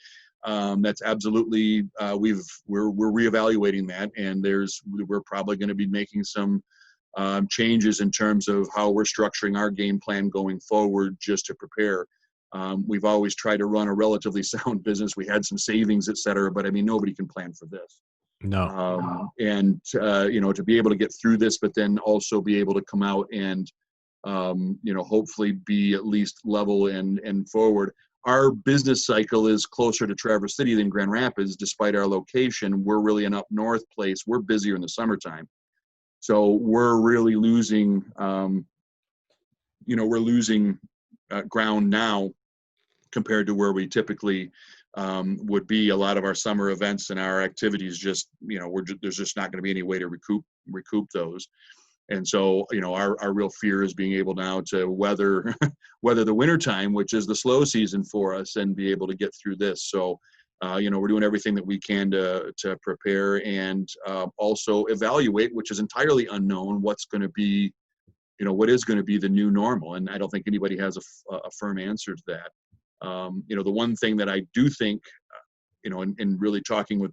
that's absolutely we're reevaluating that, and we're probably going to be making some changes in terms of how we're structuring our game plan going forward just to prepare. We've always tried to run a relatively sound business. We had some savings, et cetera, but I mean, nobody can plan for this. No. And to be able to get through this, but then also be able to come out and, hopefully be at least level and forward. Our business cycle is closer to Traverse City than Grand Rapids, despite our location. We're really an up north place. We're busier in the summertime. So we're really losing, ground now compared to where we typically would be. A lot of our summer events and our activities just, there's just not going to be any way to recoup those. And so, our real fear is being able now to weather the winter time, which is the slow season for us, and be able to get through this. So, we're doing everything that we can to prepare and also evaluate, which is entirely unknown, what's going to be, what is going to be the new normal. And I don't think anybody has a firm answer to that. The one thing that I do think, in really talking with,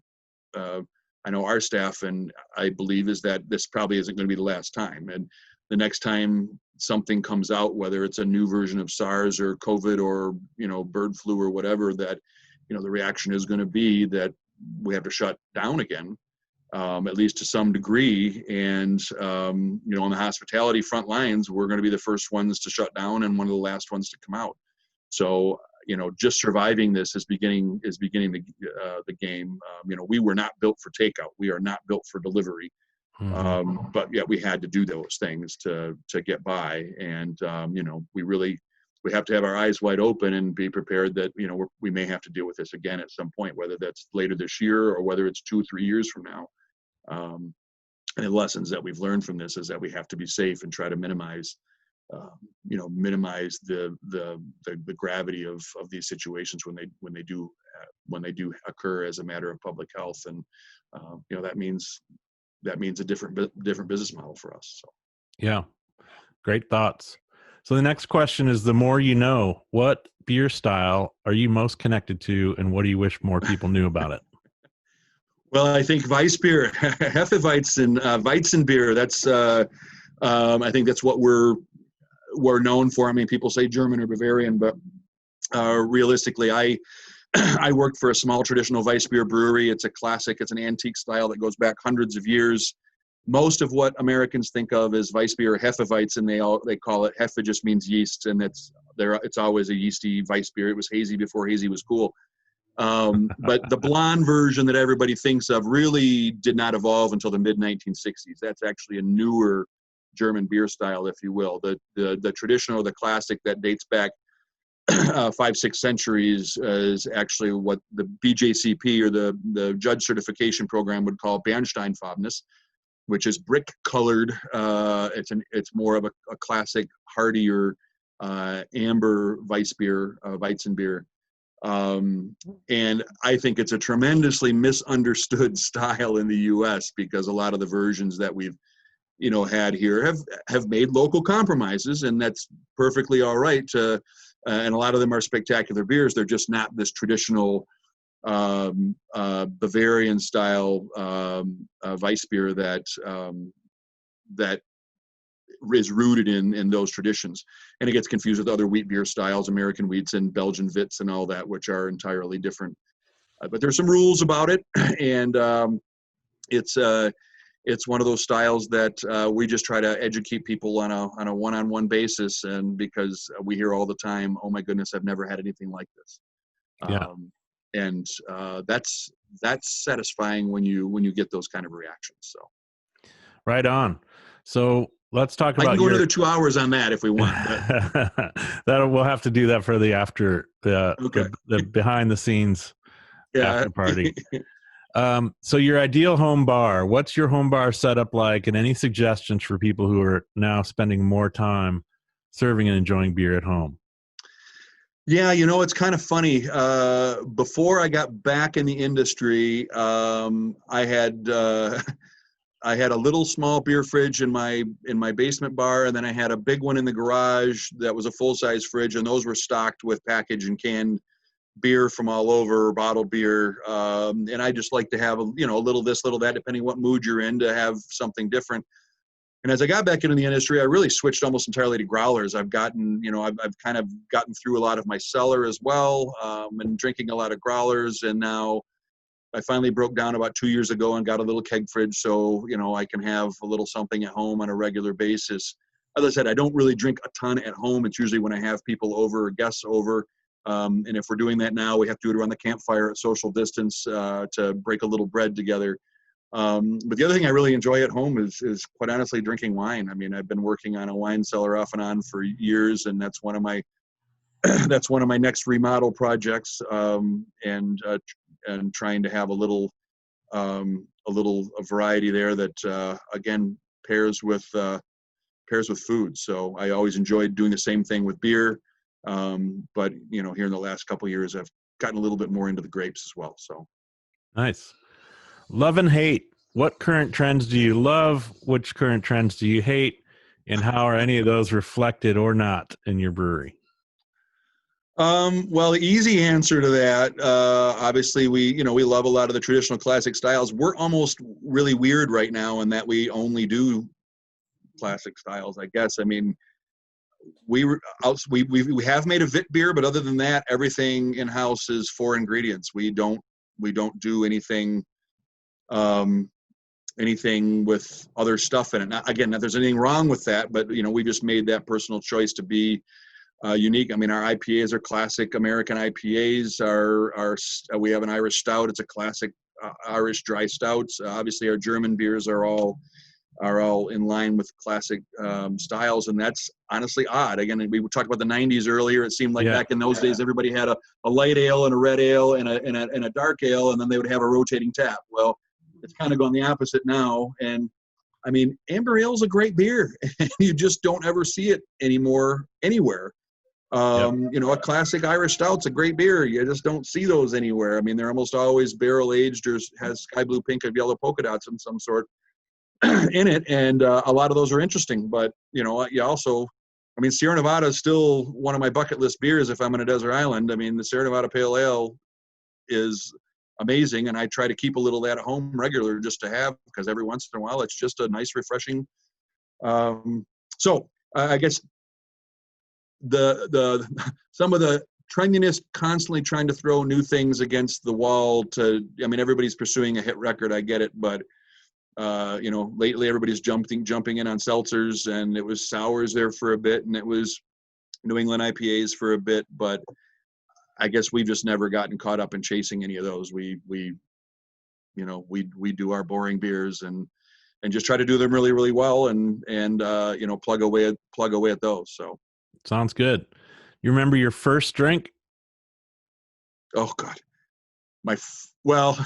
I know our staff, and I believe, is that this probably isn't going to be the last time. And the next time something comes out, whether it's a new version of SARS or COVID or, bird flu or whatever, that, the reaction is going to be that we have to shut down again, at least to some degree. And, on the hospitality front lines, we're going to be the first ones to shut down and one of the last ones to come out. So, just surviving this is beginning the game. We were not built for takeout. We are not built for delivery. But yet we had to do those things to get by. And, we have to have our eyes wide open and be prepared that, we may have to deal with this again at some point, whether that's later this year or whether it's 2 or 3 years from now. And the lessons that we've learned from this is that we have to be safe and try to minimize the gravity of these situations when they do occur as a matter of public health. And, that means a different business model for us. So. Yeah. Great thoughts. So the next question is, the more you know, what beer style are you most connected to, and what do you wish more people knew about it? Well, I think Weissbier, Hefeweizen, Weizenbier. That's I think that's what we're known for. I mean, people say German or Bavarian, but realistically, I worked for a small traditional Weissbier brewery. It's a classic. It's an antique style that goes back hundreds of years. Most of what Americans think of as Weissbier or Hefeweizen, they call it. Hefe just means yeast, and it's always a yeasty Weissbier. It was hazy before hazy was cool. But the blonde version that everybody thinks of really did not evolve until the mid-1960s. That's actually a newer German beer style, if you will. The traditional, the classic that dates back 5-6 centuries is actually what the BJCP, or the judge certification program, would call Bernsteinfarbenes, which is brick colored. It's more of a classic, heartier amber Weissbier, Weizenbier. And I think it's a tremendously misunderstood style in the U.S. because a lot of the versions that we've had here have made local compromises, and that's perfectly all right. And a lot of them are spectacular beers. They're just not this traditional Bavarian style Weissbier that is rooted in those traditions. And it gets confused with other wheat beer styles, American wheats and Belgian Wits and all that, which are entirely different. But there's some rules about it, and it's one of those styles that we just try to educate people on a one-on-one basis, and because we hear all the time, "Oh my goodness, I've never had anything like this." Yeah. And that's satisfying when you get those kind of reactions. So, right on. So let's talk about. I can go another 2 hours on that if we want. That we'll have to do that for the after the behind the scenes after party. So your ideal home bar. What's your home bar setup like, and any suggestions for people who are now spending more time serving and enjoying beer at home? Yeah, it's kind of funny. Before I got back in the industry, I had a little small beer fridge in my basement bar, and then I had a big one in the garage that was a full-size fridge, and those were stocked with packaged and canned beer from all over, bottled beer. And I just like to have a little this, little that, depending what mood you're in, to have something different. And as I got back into the industry, I really switched almost entirely to growlers. I've gotten, I've kind of gotten through a lot of my cellar as well, and drinking a lot of growlers. And now I finally broke down about 2 years ago and got a little keg fridge, so I can have a little something at home on a regular basis. As I said, I don't really drink a ton at home. It's usually when I have people over or guests over. And if we're doing that now, we have to do it around the campfire at social distance to break a little bread together. But the other thing I really enjoy at home is quite honestly drinking wine. I mean, I've been working on a wine cellar off and on for years, and that's one of my next remodel projects. And trying to have a little variety there that again pairs with food. So I always enjoyed doing the same thing with beer. But here in the last couple of years, I've gotten a little bit more into the grapes as well. So nice. Love and hate. What current trends do you love? Which current trends do you hate? And how are any of those reflected or not in your brewery? Well, the easy answer to that, obviously we love a lot of the traditional classic styles. We're almost really weird right now in that we only do classic styles, I guess. I mean, we have made a Vit beer, but other than that, everything in house is 4 ingredients. We don't do anything with other stuff in it. Not there's anything wrong with that, but we just made that personal choice to be unique. I mean, our IPAs are classic American IPAs. We have an Irish stout. It's a classic Irish dry stouts. Obviously, our German beers are all in line with classic styles, and that's honestly odd. Again, we talked about the '90s earlier. It seemed like back in those days, everybody had a light ale and a red ale and a dark ale, and then they would have a rotating tap. Well, it's kind of gone the opposite now, and I mean, amber ale is a great beer. You just don't ever see it anymore anywhere. A classic Irish stout's a great beer. You just don't see those anywhere. I mean, they're almost always barrel aged or has sky blue, pink, and yellow polka dots of some sort in it, and a lot of those are interesting. But you also, I mean, Sierra Nevada is still one of my bucket list beers if I'm on a desert island. I mean, the Sierra Nevada Pale Ale is amazing, and I try to keep a little of that at home regular just to have, because every once in a while it's just a nice, refreshing. So I guess the some of the trendiness, constantly trying to throw new things against the wall everybody's pursuing a hit record. I get it, but lately everybody's jumping in on seltzers, and it was sours there for a bit, and it was New England IPAs for a bit, but I guess we've just never gotten caught up in chasing any of those. We do our boring beers and just try to do them really, really well, and plug away at those. So sounds good. You remember your first drink? Oh God. Well,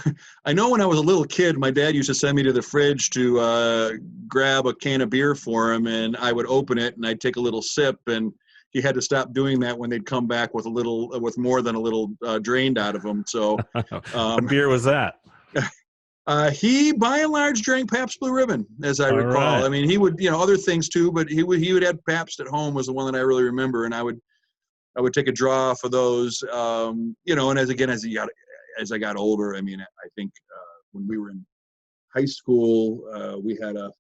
I know when I was a little kid, my dad used to send me to the fridge to grab a can of beer for him, and I would open it and I'd take a little sip, and he had to stop doing that when they'd come back with more than a little drained out of them. So, what beer was that? He, by and large, drank Pabst Blue Ribbon, as I recall. Right. I mean, he would, other things too, but he would have Pabst at home was the one that I really remember, and I would take a draw for those, and as I got older, I mean, I think when we were in high school, we had a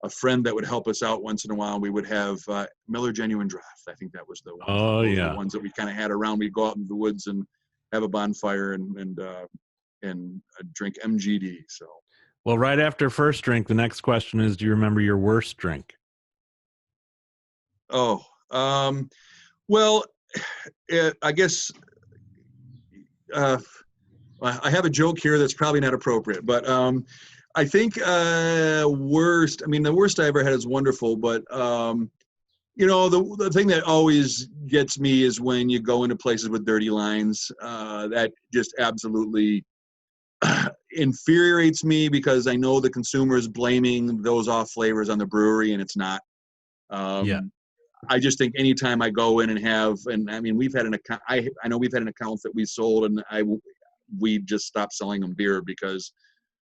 friend that would help us out once in a while. We would have Miller Genuine Draft. I think that was the one. Oh, yeah. The ones that we kind of had around. We'd go out in the woods and have a bonfire and drink MGD. So. Well, right after first drink, the next question is, do you remember your worst drink? Oh, well, I guess I have a joke here that's probably not appropriate, but I think worst. I mean, the worst I ever had is wonderful, but the thing that always gets me is when you go into places with dirty lines. That just absolutely infuriates me, because I know the consumer is blaming those off flavors on the brewery, and it's not. I just think anytime I go in we've had an account. I know we've had an account that we sold, and we just stopped selling them beer because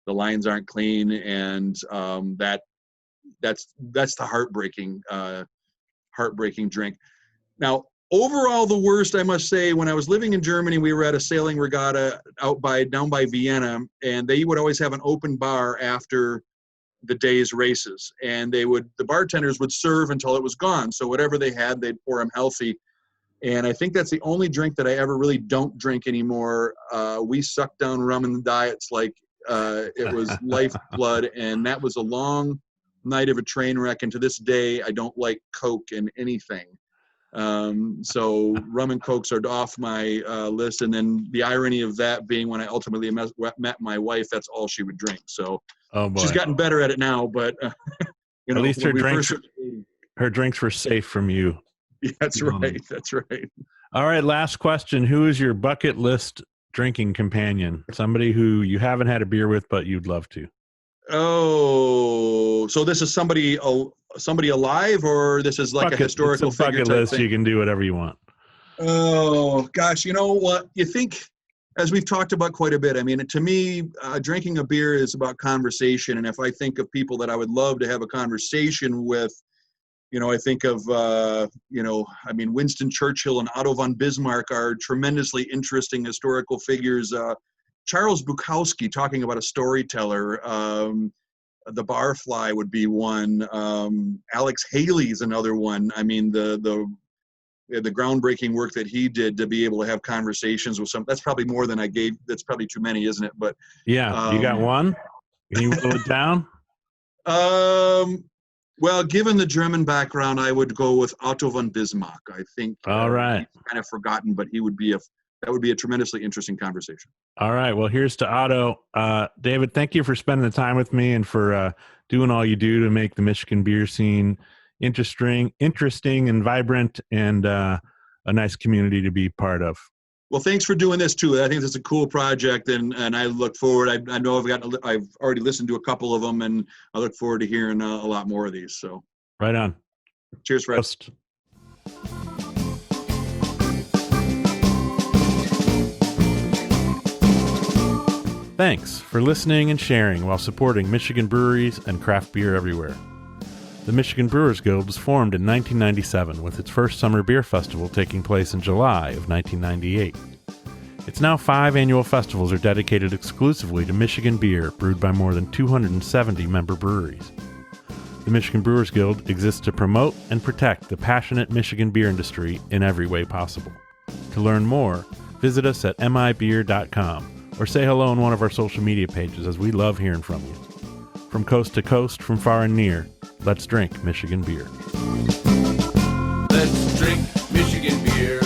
the lines aren't clean, and that's the heartbreaking drink. Now, overall, the worst, I must say, when I was living in Germany, we were at a sailing regatta down by Vienna, and they would always have an open bar after the day's races, and the bartenders would serve until it was gone. So whatever they had, they'd pour them healthy. And I think that's the only drink that I ever really don't drink anymore. We sucked down rum in the diets like it was lifeblood, and that was a long night of a train wreck. And to this day, I don't like Coke in anything. So rum and Cokes are off my list. And then the irony of that being, when I ultimately met my wife, that's all she would drink. So she's gotten better at it now, but at least her drinks were safe from you. Yeah, that's right. That's right. All right. Last question. Who is your bucket list drinking companion? Somebody who you haven't had a beer with, but you'd love to. Oh, so this is somebody alive, or this is like a historical it's a figure bucket type list. thing? You can do whatever you want. Oh gosh, you know what? You think, as we've talked about quite a bit, I mean, to me, drinking a beer is about conversation. And if I think of people that I would love to have a conversation with, I think of, Winston Churchill and Otto von Bismarck are tremendously interesting historical figures. Charles Bukowski, talking about a storyteller. The Barfly would be one. Alex Haley's another one. I mean, the groundbreaking work that he did to be able to have conversations with that's probably more than I gave. That's probably too many, isn't it? But yeah, you got one? Can you whittle it down? Well, given the German background, I would go with Otto von Bismarck. I think all right. He's kind of forgotten, but that would be a tremendously interesting conversation. All right. Well, here's to Otto. David, thank you for spending the time with me and for doing all you do to make the Michigan beer scene interesting and vibrant, and a nice community to be part of. Well, thanks for doing this too. I think it's a cool project, and I look forward. I know I've already listened to a couple of them, and I look forward to hearing a lot more of these. So, right on. Cheers, Fred. Toast. Thanks for listening and sharing while supporting Michigan breweries and craft beer everywhere. The Michigan Brewers Guild was formed in 1997, with its first summer beer festival taking place in July of 1998. Its now 5 annual festivals are dedicated exclusively to Michigan beer brewed by more than 270 member breweries. The Michigan Brewers Guild exists to promote and protect the passionate Michigan beer industry in every way possible. To learn more, visit us at mibeer.com or say hello on one of our social media pages, as we love hearing from you. From coast to coast, from far and near, let's drink Michigan beer. Let's drink Michigan beer.